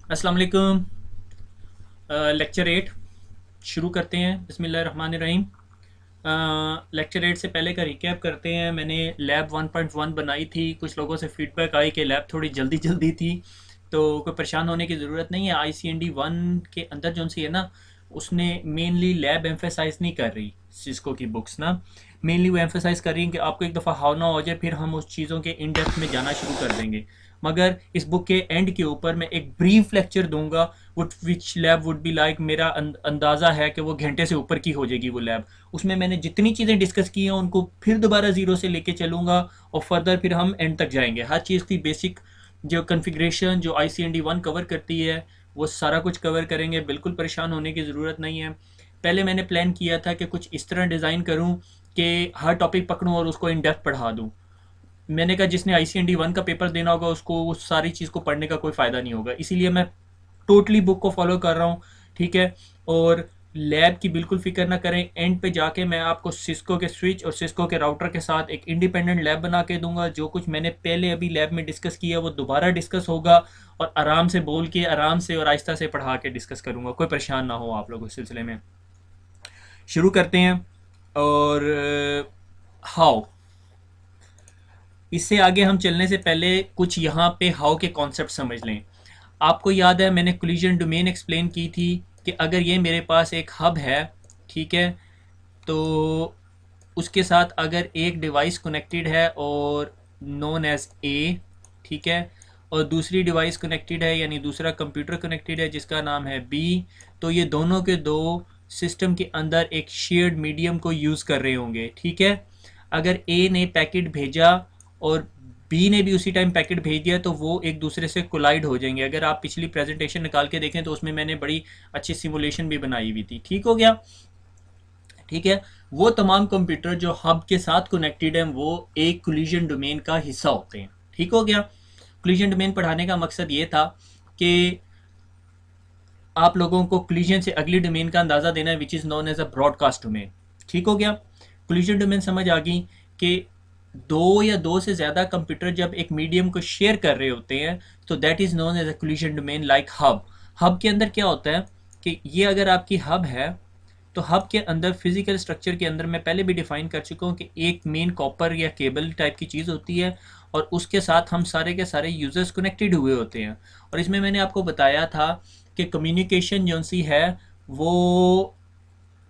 अस्सलाम वालेकुम। लेक्चर 8 शुरू करते हैं। बिस्मिल्लाहिर्रहमानिर्रहीम। लेक्चर 8 से पहले का रिकैप करते हैं। मैंने लैब 1.1 बनाई थी। कुछ लोगों से फीडबैक आई कि लैब थोड़ी जल्दी जल्दी थी, तो कोई परेशान होने की ज़रूरत नहीं है। ICND 1 के अंदर जो सी है ना, उसने मेनली लैब एम्फेसाइज नहीं कर रही। सिस्को की बुक्स ना मेनली वो एम्फेसाइज कर रही हैं कि आपको एक दफ़ा हाव ना हो जाए, फिर हम उस चीज़ों के इन डेप्थ में जाना शुरू कर देंगे। मगर इस बुक के एंड के ऊपर मैं एक ब्रीफ लेक्चर दूंगा would which lab would be like. मेरा अंदाज़ा है कि वो घंटे से ऊपर की हो जाएगी वो लैब। उसमें मैंने जितनी चीज़ें डिस्कस की हैं उनको फिर दोबारा ज़ीरो से लेके चलूँगा, और फर्दर फिर हम एंड तक जाएंगे। हर चीज़ की बेसिक जो कन्फिग्रेशन जो ICND 1 कवर करती है वो सारा कुछ कवर करेंगे। बिल्कुल परेशान होने की ज़रूरत नहीं है। पहले मैंने प्लान किया था कि कुछ इस तरह डिज़ाइन करूँ कि हर टॉपिक पकड़ूँ और उसको इन डेप्थ पढ़ा दूँ। मैंने कहा जिसने ICND 1 का पेपर देना होगा उसको उस सारी चीज़ को पढ़ने का कोई फ़ायदा नहीं होगा, इसीलिए मैं टोटली बुक को फॉलो कर रहा हूँ। ठीक है। और लैब की बिल्कुल फिक्र ना करें, एंड पे जाके मैं आपको सिस्को के स्विच और सिस्को के राउटर के साथ एक इंडिपेंडेंट लैब बना के दूंगा। जो कुछ मैंने पहले अभी लैब में डिस्कस किया वो दोबारा डिस्कस होगा, और आराम से बोल के आराम से और आहिस्ता से पढ़ा के डिस्कस करूँगा। कोई परेशान ना हो आप लोग इस सिलसिले में। शुरू करते हैं। और हाउ इससे आगे हम चलने से पहले कुछ यहाँ पे हाउ के कॉन्सेप्ट समझ लें। आपको याद है मैंने कोलिजन डोमेन एक्सप्लेन की थी कि अगर ये मेरे पास एक हब है, ठीक है, तो उसके साथ अगर एक डिवाइस कनेक्टेड है और नोन एज ए, ठीक है, और दूसरी डिवाइस कनेक्टेड है यानी दूसरा कंप्यूटर कनेक्टेड है जिसका नाम है बी, तो ये दोनों के दो सिस्टम के अंदर एक शेयर्ड मीडियम को यूज़ कर रहे होंगे। ठीक है। अगर ए ने पैकेट भेजा और बी ने भी उसी टाइम पैकेट भेज दिया तो वो एक दूसरे से कोलाइड हो जाएंगे। अगर आप पिछली प्रेजेंटेशन निकाल के देखें तो उसमें मैंने बड़ी अच्छी सिमुलेशन भी बनाई हुई थी। ठीक हो गया। ठीक है। वो तमाम कंप्यूटर जो हब के साथ कनेक्टेड हैं वो एक कोलिजन डोमेन का हिस्सा होते हैं। ठीक हो गया। कोलिजन डोमेन पढ़ाने का मकसद ये था कि आप लोगों को कोलिजन से अगली डोमेन का अंदाज़ा देना है which is known as a broadcast domain. ठीक हो गया। कोलिजन डोमेन समझ आ गई कि दो या दो से ज़्यादा कंप्यूटर जब एक मीडियम को शेयर कर रहे होते हैं तो that is known as a collision domain like hub. Hub के अंदर क्या होता है कि ये अगर आपकी हब है तो हब के अंदर फिजिकल स्ट्रक्चर के अंदर मैं पहले भी डिफाइन कर चुका हूँ कि एक मेन कॉपर या केबल टाइप की चीज़ होती है, और उसके साथ हम सारे के सारे यूज़र्स कनेक्टेड हुए होते हैं। और इसमें मैंने आपको बताया था कि कम्युनिकेशन जो सी है वो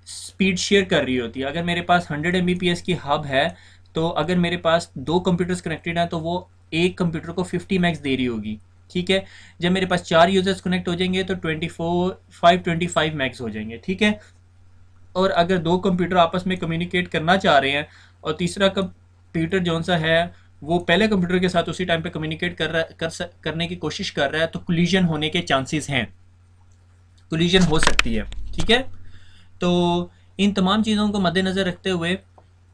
स्पीड शेयर कर रही होती है। अगर मेरे पास 100 Mbps की हब है तो अगर मेरे पास दो कंप्यूटर्स कनेक्टेड हैं तो वो एक कंप्यूटर को 50 मैक्स दे रही होगी। ठीक है। जब मेरे पास चार यूजर्स कनेक्ट हो जाएंगे तो 525 मैक्स हो जाएंगे। ठीक है। और अगर दो कंप्यूटर आपस में कम्युनिकेट करना चाह रहे हैं और तीसरा कंप्यूटर जौन सा है वो पहले कंप्यूटर के साथ उसी टाइम पे कम्युनिकेट कर रहा करने की कोशिश कर रहा है तो कोलिजन होने के चांसेस हैं, कोलिजन हो सकती है। ठीक है। तो इन तमाम चीज़ों को मद्देनज़र रखते हुए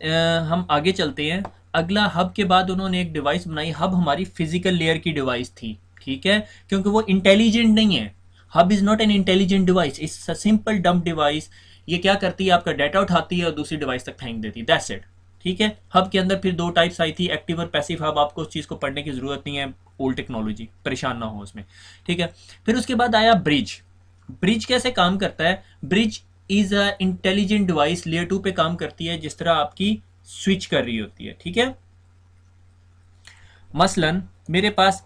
हम आगे चलते हैं। अगला हब के बाद उन्होंने एक डिवाइस बनाई। हब हमारी फिजिकल लेयर की डिवाइस थी। ठीक है। क्योंकि वो इंटेलिजेंट नहीं है। Hub is not an intelligent device, it's a simple dump device. ये क्या करती है, आपका डाटा उठाती है और दूसरी डिवाइस तक फेंक देती है, दैट्स इट। ठीक है। हब के अंदर फिर दो टाइप्स आई थी, एक्टिव और पैसिव हब। आपको उस चीज़ को पढ़ने की ज़रूरत नहीं है, ओल्ड टेक्नोलॉजी, परेशान ना हो उसमें। ठीक है। फिर उसके बाद आया ब्रिज। ब्रिज कैसे काम करता है? Bridge is a intelligent device, layer 2 पे काम करती है जिस तरह आपकी स्विच कर रही होती है। ठीक है। मसलन मेरे पास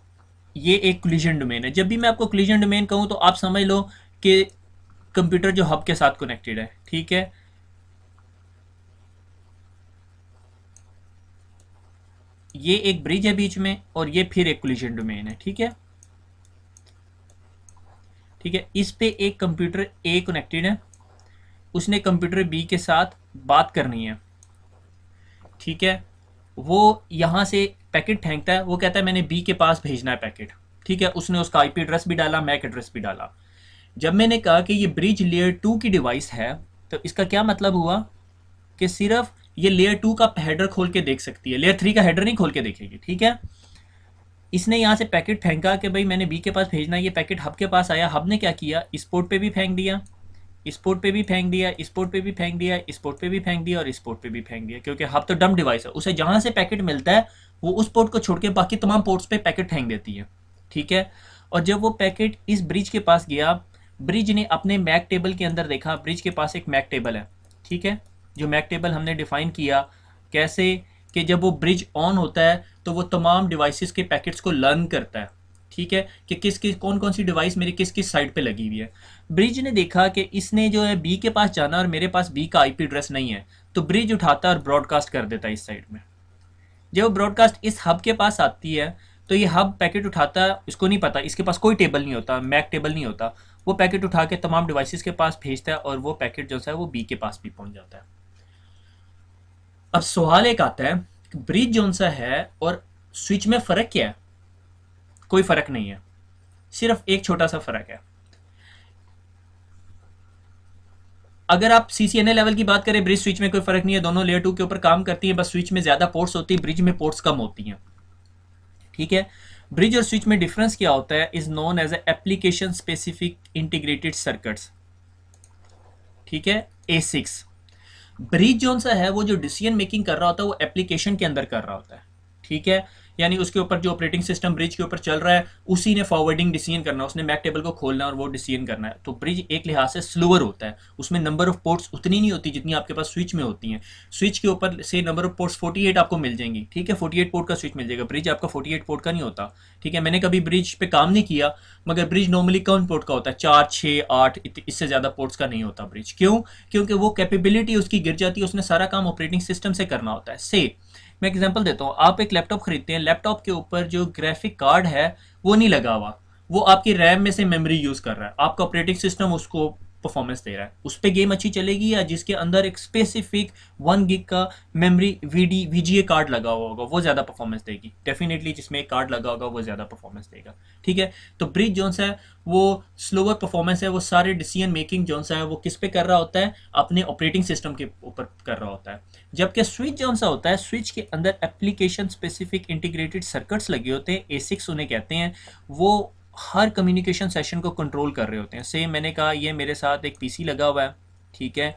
ये एक कोलिजन डोमेन है। जब भी मैं आपको कोलिजन डोमेन कहूं तो आप समझ लो कि कंप्यूटर जो हब के साथ कनेक्टेड है। ठीक है। ये एक ब्रिज है बीच में और ये फिर एक कोलिजन डोमेन है। ठीक है। ठीक है। इस पे एक कंप्यूटर ए कनेक्टेड है, उसने कंप्यूटर बी के साथ बात करनी है। ठीक है। वो यहाँ से पैकेट फेंकता है, वो कहता है मैंने बी के पास भेजना है पैकेट। ठीक है। उसने उसका आईपी एड्रेस भी डाला, मैक एड्रेस भी डाला। जब मैंने कहा कि ये ब्रिज लेयर 2 की डिवाइस है तो इसका क्या मतलब हुआ कि सिर्फ ये लेयर 2 का हेडर खोल के देख सकती है, लेयर 3 का हेडर नहीं खोल के देखेगी। ठीक है। इसने यहाँ से पैकेट फेंका कि भाई मैंने बी के पास भेजना है, ये पैकेट हब के पास आया। हब ने क्या किया, इस पोर्ट पे भी फेंक दिया, इस पोर्ट पे भी फेंक दिया, इस पोर्ट पे भी फेंक दिया, इस पोर्ट पे भी फेंक दिया और इस पोर्ट पे भी फेंक दिया। क्योंकि हब तो डम डिवाइस है, उसे जहां से पैकेट मिलता है वो उस पोर्ट को छोड़ के बाकी तमाम पोर्ट्स पे पैकेट फेंक देती है। ठीक है। और जब वो पैकेट इस ब्रिज के पास गया, ब्रिज ने अपने मैक टेबल के अंदर देखा, ब्रिज के पास एक मैक टेबल है, ठीक है, जो मैक टेबल हमने डिफाइन किया कैसे, कि जब वो ब्रिज ऑन होता है तो वो तमाम डिवाइसेस के पैकेट्स को लर्न करता है, ठीक है, कि किस किस कौन कौन सी डिवाइस मेरी किस किस साइड पे लगी हुई है। ब्रिज ने देखा कि इसने जो है बी के पास जाना और मेरे पास बी का आईपी एड्रेस नहीं है, तो ब्रिज उठाता है और ब्रॉडकास्ट कर देता है इस साइड में। जब ब्रॉडकास्ट इस हब के पास आती है तो ये हब पैकेट उठाता है, इसको नहीं पता, इसके पास कोई टेबल नहीं होता, मैक टेबल नहीं होता, वो पैकेट उठा के तमाम डिवाइसेस के पास भेजता है और वो पैकेट जो है वो बी के पास भी पहुंच जाता है। अब सवाल एक आता है, ब्रिज जो सा है और स्विच में फ़र्क क्या है? कोई फ़र्क नहीं है, सिर्फ एक छोटा सा फ़र्क है। अगर आप सीसीएनए लेवल की बात करें, ब्रिज स्विच में कोई फ़र्क नहीं है, दोनों लेयर 2 के ऊपर काम करती है, बस स्विच में ज़्यादा पोर्ट्स होती है, ब्रिज में पोर्ट्स कम होती हैं, ठीक है। ब्रिज और स्विच में डिफरेंस क्या होता है, is known as application specific integrated circuits, ठीक है, A6। ब्रिज जोन सा है वो जो डिसीजन मेकिंग कर रहा होता है वो एप्लीकेशन के अंदर कर रहा होता है, ठीक है, यानी उसके ऊपर जो ऑपरेटिंग सिस्टम ब्रिज के ऊपर चल रहा है उसी ने फॉरवर्डिंग डिसीजन करना है, उसने मैक टेबल को खोलना है और वो डिसीजन करना है। तो ब्रिज एक लिहाज से स्लोअर होता है, उसमें नंबर ऑफ पोर्ट्स उतनी नहीं होती जितनी आपके पास स्विच में होती हैं। स्विच के ऊपर से नंबर ऑफ पोर्ट्स 48 आपको मिल जाएंगी, ठीक है, 48 पोर्ट का स्विच मिल जाएगा, ब्रिज आपका 48 पोर्ट का नहीं होता, ठीक है। मैंने कभी ब्रिज पे काम नहीं किया, मगर ब्रिज नॉर्मली कौन पोर्ट का होता है, 4 6 8, इससे ज़्यादा पोर्ट्स का नहीं होता ब्रिज। क्यों? क्योंकि वो कैपेबिलिटी उसकी गिर जाती है, उसने सारा काम ऑपरेटिंग सिस्टम से करना होता है। से मैं एग्जांपल देता हूँ, आप एक लैपटॉप खरीदते हैं, लैपटॉप के ऊपर जो ग्राफिक कार्ड है वो नहीं लगा हुआ, वो आपकी रैम में से मेमोरी यूज़ कर रहा है, आपका ऑपरेटिंग सिस्टम उसको परफॉर्मेंस दे रहा है, उस पर गेम अच्छी चलेगी, या जिसके अंदर एक स्पेसिफिक 1 GB का मेमोरी VGA कार्ड लगा हुआ होगा वो ज़्यादा परफॉर्मेंस देगी, डेफिनेटली जिसमें एक कार्ड लगा होगा वो ज़्यादा परफॉर्मेंस देगा, ठीक है। तो ब्रिज जोन सा है वो स्लोअर परफॉर्मेंस है, वो सारे डिसीजन मेकिंग जोन सा है वो किस पे कर रहा होता है, अपने ऑपरेटिंग सिस्टम के ऊपर कर रहा होता है। जबकि स्विच जोन सा होता है, स्विच के अंदर एप्लीकेशन स्पेसिफिक इंटीग्रेटेड सर्किट्स लगे होते हैं, A6 उन्हें कहते हैं, वो हर कम्युनिकेशन सेशन को कंट्रोल कर रहे होते हैं। सेम मैंने कहा ये मेरे साथ एक पीसी लगा हुआ है, ठीक है,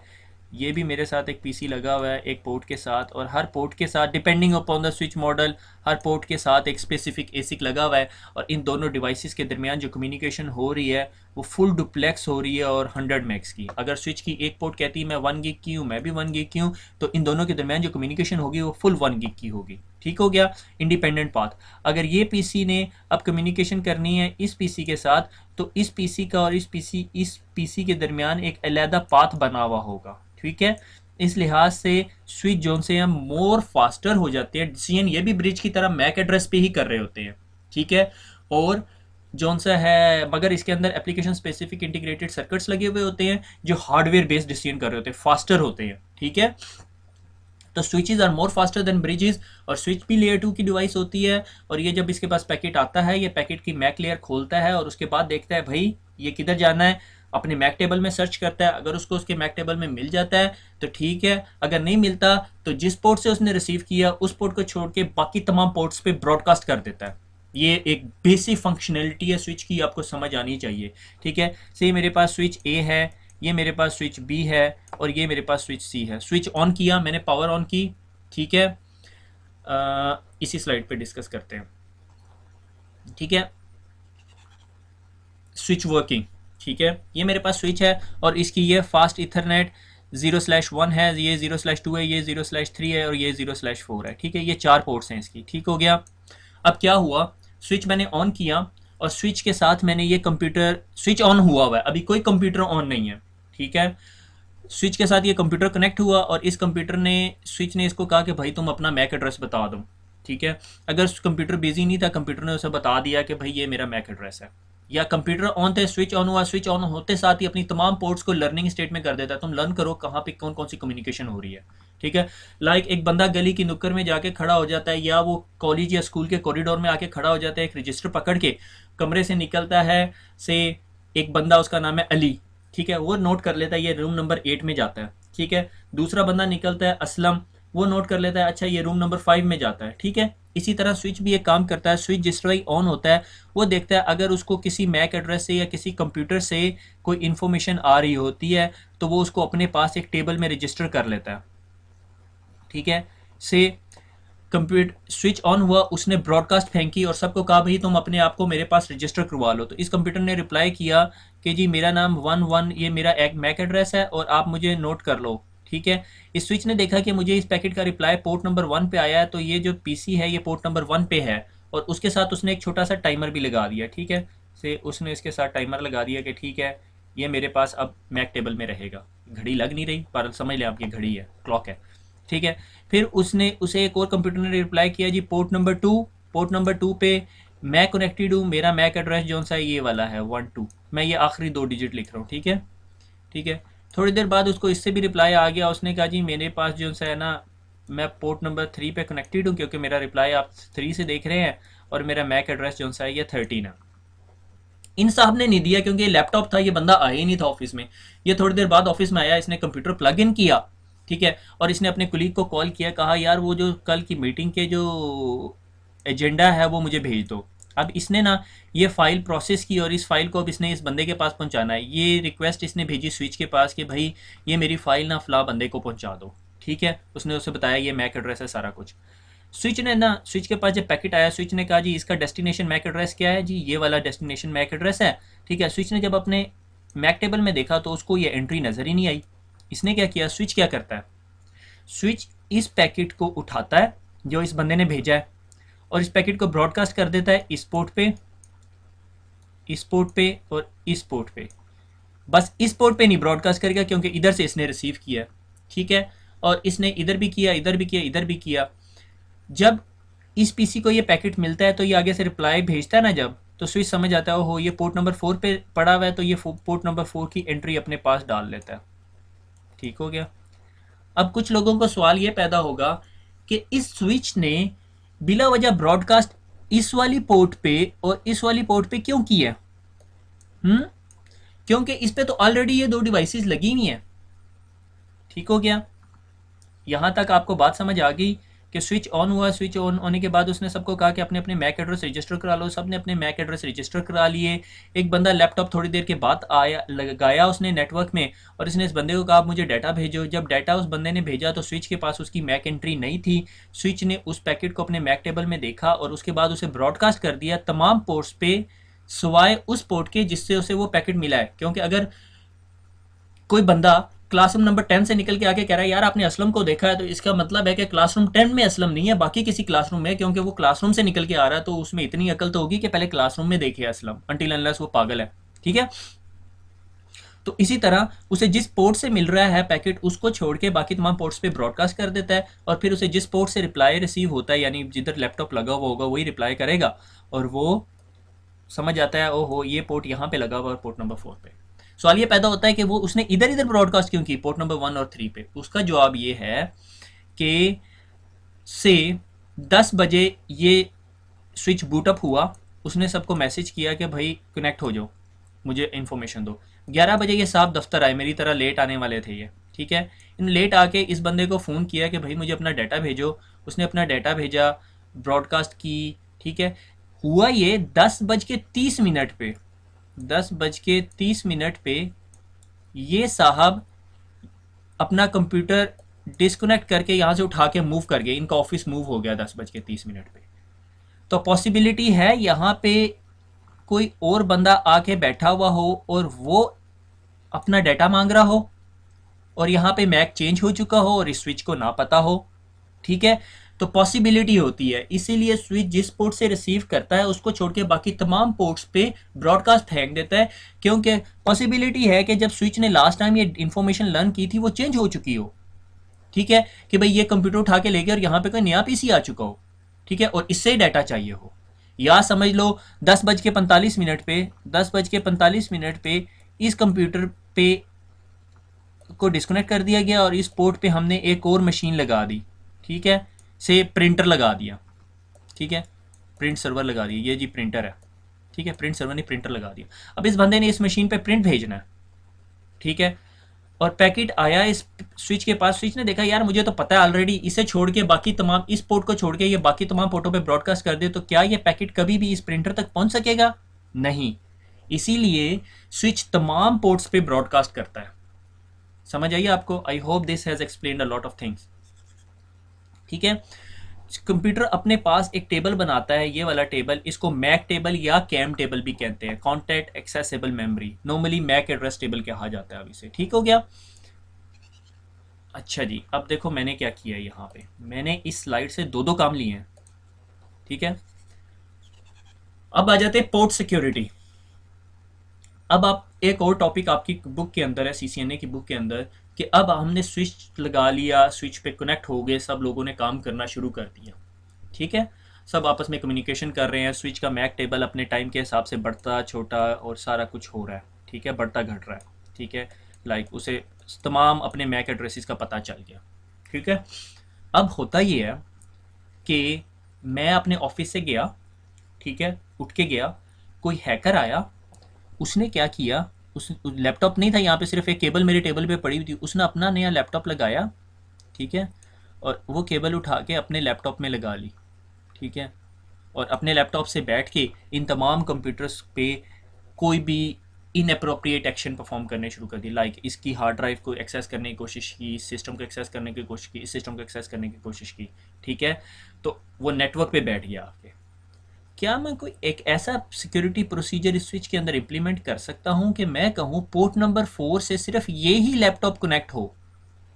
ये भी मेरे साथ एक पीसी लगा हुआ है एक पोर्ट के साथ, और हर पोर्ट के साथ depending upon the switch model her port के साथ एक स्पेसिफिक एसिक लगा हुआ है, और इन दोनों डिवाइसेस के दरमियान जो कम्युनिकेशन हो रही है वो फुल डुप्लेक्स हो रही है और 100 मैक्स की। अगर स्विच की एक पोर्ट कहती है मैं 1 GB की हूँ, मैं भी 1 GB की हूँ, तो इन दोनों के दरमियान जो कम्युनिकेशन होगी वो फुल 1 GB की होगी, ठीक हो गया, इंडिपेंडेंट पाथ। अगर ये पीसी ने अब कम्युनिकेशन करनी है इस पीसी के साथ, तो इस पीसी का और इस पीसी के दरमियान एक अलहदा पाथ बना हुआ होगा, ठीक है। इस लिहाज से स्विच जोन से हम मोर फास्टर हो जाते हैं, डिसीजन ये भी ब्रिज की तरह मैक एड्रेस पे ही कर रहे होते हैं, ठीक है। और जोन सा है मगर इसके अंदर एप्लीकेशन स्पेसिफिक इंटीग्रेटेड सर्किट्स लगे हुए होते हैं जो हार्डवेयर बेस्ड डिसीजन कर रहे होते हैं, फास्टर होते हैं, ठीक है। तो switches are more faster than bridges, और स्विच भी लेयर 2 की डिवाइस होती है, और ये जब इसके पास पैकेट आता है ये पैकेट की मैक लेयर खोलता है और उसके बाद देखता है भाई ये किधर जाना है, अपने मैक टेबल में सर्च करता है, अगर उसको उसके मैक टेबल में मिल जाता है तो ठीक है, अगर नहीं मिलता तो जिस पोर्ट से उसने रिसीव किया उस पोर्ट को छोड़ के बाकी तमाम पोर्ट्स पे ब्रॉडकास्ट कर देता है। ये एक बेसिक फंक्शनैलिटी है स्विच की, आपको समझ आनी चाहिए, ठीक है। से मेरे पास स्विच ए है, ये मेरे पास स्विच बी है, और ये मेरे पास स्विच सी है। स्विच ऑन किया मैंने, पावर ऑन की, ठीक है, इसी स्लाइड पे डिस्कस करते हैं, ठीक है। स्विच वर्किंग, ठीक है, ये मेरे पास स्विच है और इसकी ये फास्ट इथरनेट 0/1 है, ये 0/2 है, ये 0/3 है और ये 0/4 है, ठीक है, ये 4 पोर्ट्स हैं इसकी, ठीक हो गया। अब क्या हुआ, स्विच मैंने ऑन किया और स्विच के साथ मैंने ये कंप्यूटर, स्विच ऑन हुआ हुआ है, अभी कोई कंप्यूटर ऑन नहीं है, ठीक है। स्विच के साथ ये कंप्यूटर कनेक्ट हुआ और इस कंप्यूटर ने, स्विच ने इसको कहा कि भाई तुम अपना मैक एड्रेस बता दो, ठीक है। अगर कंप्यूटर बिजी नहीं था, कंप्यूटर ने उसे बता दिया कि भाई ये मेरा मैक एड्रेस है, या कंप्यूटर ऑन थे, स्विच ऑन हुआ, स्विच ऑन होते साथ ही अपनी तमाम पोर्ट्स को लर्निंग स्टेट में कर देता है, तुम लर्न करो कहाँ पे कौन कौन सी कम्युनिकेशन हो रही है, ठीक है। लाइक एक बंदा गली की नुक्कड़ में जाके खड़ा हो जाता है, या वो कॉलेज या स्कूल के कॉरिडोर में आके खड़ा हो जाता है, एक रजिस्टर पकड़ के कमरे से निकलता है, से एक बंदा उसका नाम है अली, ठीक है, वो नोट कर लेता है ये रूम नंबर 8 में जाता है, ठीक है। दूसरा बंदा निकलता है असलम, वो नोट कर लेता है अच्छा ये रूम नंबर 5 में जाता है, ठीक है। इसी तरह स्विच भी एक काम करता है, स्विच जिस तरह ऑन होता है वो देखता है अगर उसको किसी मैक एड्रेस से या किसी कंप्यूटर से कोई इन्फॉर्मेशन आ रही होती है तो वो उसको अपने पास एक टेबल में रजिस्टर कर लेता है, ठीक है। से कंप्यूटर स्विच ऑन हुआ, उसने ब्रॉडकास्ट फेंकी और सबको कहा भाई तुम अपने आप को मेरे पास रजिस्टर करवा लो। तो इस कंप्यूटर ने रिप्लाई किया कि जी मेरा नाम 11 ये मेरा एक मैक एड्रेस है और आप मुझे नोट कर लो, ठीक है। इस स्विच ने देखा कि मुझे इस पैकेट का रिप्लाई पोर्ट नंबर 1 पे आया है, तो ये जो पीसी है ये पोर्ट नंबर 1 पे है, और उसके साथ उसने एक छोटा सा टाइमर भी लगा दिया, ठीक है। से उसने इसके साथ टाइमर लगा दिया कि ठीक है ये मेरे पास अब मैक टेबल में रहेगा। घड़ी लग नहीं रही पर समझ लें आप ये घड़ी है, क्लॉक है, ठीक है। फिर उसने उसे एक और कंप्यूटर ने रिप्लाई किया जी पोर्ट नंबर 2 पे मैं कनेक्टेड हूँ, मेरा मैक एड्रेस जो सा ये वाला है 12, मैं ये आखिरी 2 डिजिट लिख रहा हूँ, ठीक है, ठीक है। थोड़ी देर बाद उसको इससे भी रिप्लाई आ गया, उसने कहा जी मेरे पास जो सा है ना मैं पोर्ट नंबर 3 पे कनेक्टेड हूँ, क्योंकि मेरा रिप्लाई आप 3 से देख रहे हैं और मेरा मैक एड्रेस जो सा है ये 13 है। इन साहब ने नहीं दिया क्योंकि ये लैपटॉप था, ये बंदा आया ही नहीं था ऑफिस में। ये थोड़ी देर बाद ऑफिस में आया, इसने कंप्यूटर प्लग इन किया, ठीक है, और इसने अपने कुलीग को कॉल किया, कहा यार वो जो कल की मीटिंग के जो एजेंडा है वो मुझे भेज दो। अब इसने ना ये फाइल प्रोसेस की और इस फाइल को अब इसने इस बंदे के पास पहुंचाना है। ये रिक्वेस्ट इसने भेजी स्विच के पास कि भाई ये मेरी फाइल ना फला बंदे को पहुंचा दो, ठीक है। उसने उसे बताया ये मैक एड्रेस है सारा कुछ। स्विच ने ना स्विच के पास जब पैकेट आया, स्विच ने कहा जी इसका डेस्टिनेशन मैक एड्रेस क्या है, जी ये वाला डेस्टिनेशन मैक एड्रेस है, ठीक है। स्विच ने जब अपने मैक टेबल में देखा तो उसको ये एंट्री नज़र ही नहीं आई। इसने क्या किया, स्विच क्या करता है, स्विच इस पैकेट को उठाता है जो इस बंदे ने भेजा है और इस पैकेट को ब्रॉडकास्ट कर देता है इस पोर्ट पे, इस पोर्ट पे और इस पोर्ट पे। बस इस पोर्ट पे नहीं ब्रॉडकास्ट करेगा क्योंकि इधर से इसने रिसीव किया, ठीक है, और इसने इधर भी किया, इधर भी किया, इधर भी किया। जब इस पीसी को ये पैकेट मिलता है तो ये आगे से रिप्लाई भेजता है ना, जब तो स्विच समझ आता है हो ये पोर्ट नंबर 4 पे पड़ा हुआ है, तो ये पोर्ट नंबर 4 की एंट्री अपने पास डाल लेता है, ठीक हो गया। अब कुछ लोगों को सवाल ये पैदा होगा कि इस स्विच ने बिला वजह ब्रॉडकास्ट इस वाली पोर्ट पे और इस वाली पोर्ट पे क्यों किया? क्योंकि इस पे तो ऑलरेडी ये 2 डिवाइसेस लगी हुई हैं, ठीक हो गया। यहां तक आपको बात समझ आ गई कि स्विच ऑन हुआ, स्विच ऑन होने के बाद उसने सबको कहा कि अपने अपने मैक एड्रेस रजिस्टर करा लो। सब ने अपने मैक एड्रेस रजिस्टर करा लिए। एक बंदा लैपटॉप थोड़ी देर के बाद आया, लगाया उसने नेटवर्क में और इसने इस बंदे को कहा आप मुझे डाटा भेजो। जब डाटा उस बंदे ने भेजा तो स्विच के पास उसकी मैक एंट्री नहीं थी। स्विच ने उस पैकेट को अपने मैक टेबल में देखा और उसके बाद उसे ब्रॉडकास्ट कर दिया तमाम पोर्ट्स पे सिवाय उस पोर्ट के जिससे उसे वो पैकेट मिला है। क्योंकि अगर कोई बंदा क्लासरूम नंबर 10 से निकल के आके कह रहा है यार आपने असलम को देखा है, तो इसका मतलब है कि क्लासरूम 10 में असलम नहीं है, बाकी किसी क्लासरूम में, क्योंकि वो क्लासरूम से निकल के आ रहा है तो उसमें इतनी अकल तो होगी कि पहले क्लासरूम में देखे असलम, अनटिल अनलेस वो पागल है, ठीक है। तो इसी तरह उसे जिस पोर्ट से मिल रहा है पैकेट उसको छोड़ के बाकी तमाम पोर्ट्स पे ब्रॉडकास्ट कर देता है और फिर उसे जिस पोर्ट से रिप्लाई रिसीव होता है, यानी जिधर लैपटॉप लगा हुआ होगा वही रिप्लाई करेगा और वो समझ आता है ओहो ये पोर्ट यहाँ पे लगा हुआ है पोर्ट नंबर 4 पे। सवाल ये पैदा होता है कि वो उसने इधर इधर ब्रॉडकास्ट क्यों की पोर्ट नंबर 1 और 3 पे। उसका जवाब ये है कि से 10 बजे ये स्विच बूटअप हुआ, उसने सबको मैसेज किया कि भाई कनेक्ट हो जाओ, मुझे इन्फॉर्मेशन दो। 11 बजे ये साहब दफ्तर आए, मेरी तरह लेट आने वाले थे ये, ठीक है। इन लेट आके इस बंदे को फ़ोन किया कि भाई मुझे अपना डाटा भेजो। उसने अपना डाटा भेजा, ब्रॉडकास्ट की, ठीक है। हुआ ये 10:30 पे, 10:30 पे ये साहब अपना कंप्यूटर डिस्कनेक्ट करके यहाँ से उठा के मूव कर गए। इनका ऑफिस मूव हो गया 10:30 पे। तो पॉसिबिलिटी है यहाँ पे कोई और बंदा आके बैठा हुआ हो और वो अपना डाटा मांग रहा हो और यहाँ पे मैक चेंज हो चुका हो और इस स्विच को ना पता हो, ठीक है। तो पॉसिबिलिटी होती है, इसीलिए स्विच जिस पोर्ट से रिसीव करता है उसको छोड़ के बाकी तमाम पोर्ट्स पे ब्रॉडकास्ट फेंक देता है, क्योंकि पॉसिबिलिटी है कि जब स्विच ने लास्ट टाइम ये इन्फॉर्मेशन लर्न की थी वो चेंज हो चुकी हो, ठीक है, कि भाई ये कंप्यूटर उठा के ले गया और यहाँ पे कोई नया पीसी आ चुका हो, ठीक है, और इससे डाटा चाहिए हो। या समझ लो 10:45 पे 10:45 पे इस कंप्यूटर पे को डिस्कनेक्ट कर दिया गया और इस पोर्ट पे हमने एक और मशीन लगा दी, ठीक है, से प्रिंटर लगा दिया, ठीक है, प्रिंट सर्वर लगा दिया, ये जी प्रिंटर है, ठीक है, प्रिंट सर्वर ने प्रिंटर लगा दिया। अब इस बंदे ने इस मशीन पे प्रिंट भेजना है, ठीक है, और पैकेट आया इस स्विच के पास। स्विच ने देखा यार मुझे तो पता है ऑलरेडी, इसे छोड़ के बाकी तमाम इस पोर्ट को छोड़ के ये बाकी तमाम पोर्टों पे ब्रॉडकास्ट कर दे तो क्या ये पैकेट कभी भी इस प्रिंटर तक पहुंच सकेगा? नहीं। इसीलिए स्विच तमाम पोर्ट्स पे ब्रॉडकास्ट करता है। समझ आइए आपको? I hope this has explained a lot of things, ठीक है। कंप्यूटर अपने पास एक टेबल बनाता है, ये वाला टेबल, इसको मैक टेबल या कैम टेबल भी कहते हैं, contact accessible memory, normally MAC address table कहा जाता है अभी से। ठीक हो गया? अच्छा जी, अब देखो मैंने क्या किया है, यहाँ पे मैंने इस स्लाइड से दो दो काम लिए हैं। ठीक है, अब आ जाते हैं पोर्ट सिक्योरिटी। अब आप एक और टॉपिक आपकी बुक के अंदर है, सीसीएनए की बुक के अंदर, कि अब हमने स्विच लगा लिया, स्विच पे कनेक्ट हो गए, सब लोगों ने काम करना शुरू कर दिया। ठीक है, सब आपस में कम्युनिकेशन कर रहे हैं, स्विच का मैक टेबल अपने टाइम के हिसाब से बढ़ता छोटा और सारा कुछ हो रहा है। ठीक है, बढ़ता घट रहा है। ठीक है, लाइक उसे तमाम अपने मैक एड्रेसेस का पता चल गया। ठीक है, अब होता ये है कि मैं अपने ऑफिस से गया, ठीक है, उठ के गया, कोई हैकर आया, उसने क्या किया, उस लैपटॉप नहीं था यहाँ पे, सिर्फ एक केबल मेरे टेबल पे पड़ी हुई थी, उसने अपना नया लैपटॉप लगाया। ठीक है, और वो केबल उठा के अपने लैपटॉप में लगा ली। ठीक है, और अपने लैपटॉप से बैठ के इन तमाम कंप्यूटर्स पे कोई भी इनअप्रोप्रिएट एक्शन परफॉर्म करने शुरू कर दी, लाइक इसकी हार्ड ड्राइव को एक्सेस करने की कोशिश की, इस सिस्टम को एक्सेस करने की कोशिश की, इस सिस्टम को एक्सेस करने की कोशिश की। ठीक है, तो वो नेटवर्क पे बैठ गया आके। क्या मैं कोई एक ऐसा सिक्योरिटी प्रोसीजर इस स्विच के अंदर इम्प्लीमेंट कर सकता हूँ कि मैं कहूँ पोर्ट नंबर 4 से सिर्फ ये ही लैपटॉप कनेक्ट हो?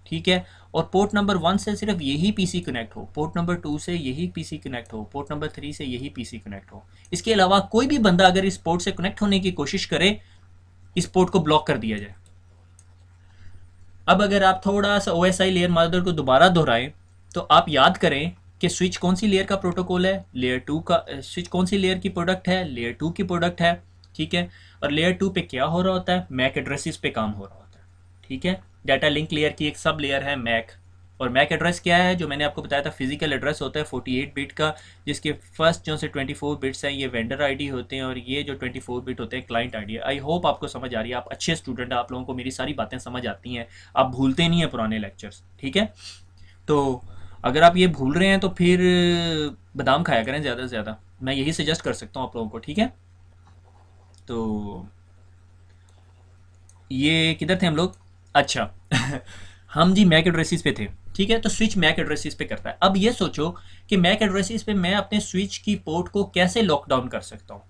ठीक है, और पोर्ट नंबर 1 से सिर्फ यही पीसी कनेक्ट हो, पोर्ट नंबर 2 से यही पीसी कनेक्ट हो, पोर्ट नंबर 3 से यही पीसी कनेक्ट हो। इसके अलावा कोई भी बंदा अगर इस पोर्ट से कनेक्ट होने की कोशिश करे, इस पोर्ट को ब्लॉक कर दिया जाए। अब अगर आप थोड़ा सा ओएसआई लेयर मदर को दोबारा दोहराएं, तो आप याद करें कि स्विच कौन सी लेयर का प्रोटोकॉल है, लेयर 2 का। स्विच कौन सी लेयर की प्रोडक्ट है, लेयर 2 की प्रोडक्ट है। ठीक है, और लेयर 2 पे क्या हो रहा होता है, मैक एड्रेसेस पे काम हो रहा होता है। ठीक है, डाटा लिंक लेयर की एक सब लेयर है मैक, और मैक एड्रेस क्या है, जो मैंने आपको बताया था, फिजिकल एड्रेस होता है 48 बिट का, जिसके फर्स्ट जो से 24 बिट्स हैं ये वेंडर आईडी होते हैं, और ये जो 24 बिट होते हैं क्लाइंट आईडी है। आई होप आपको समझ आ रही है, आप अच्छे स्टूडेंट हैं, आप लोगों को मेरी सारी बातें समझ आती हैं, आप भूलते नहीं हैं पुराने लेक्चर्स। ठीक है, तो अगर आप ये भूल रहे हैं तो फिर बादाम खाया करें ज़्यादा से ज़्यादा, मैं यही सजेस्ट कर सकता हूँ आप लोगों को। ठीक है, तो ये किधर थे हम लोग? अच्छा हम जी मैक एड्रेसेस पे थे। ठीक है, तो स्विच मैक एड्रेसेस पे करता है। अब ये सोचो कि मैक एड्रेसेस पे मैं अपने स्विच की पोर्ट को कैसे लॉकडाउन कर सकता हूँ।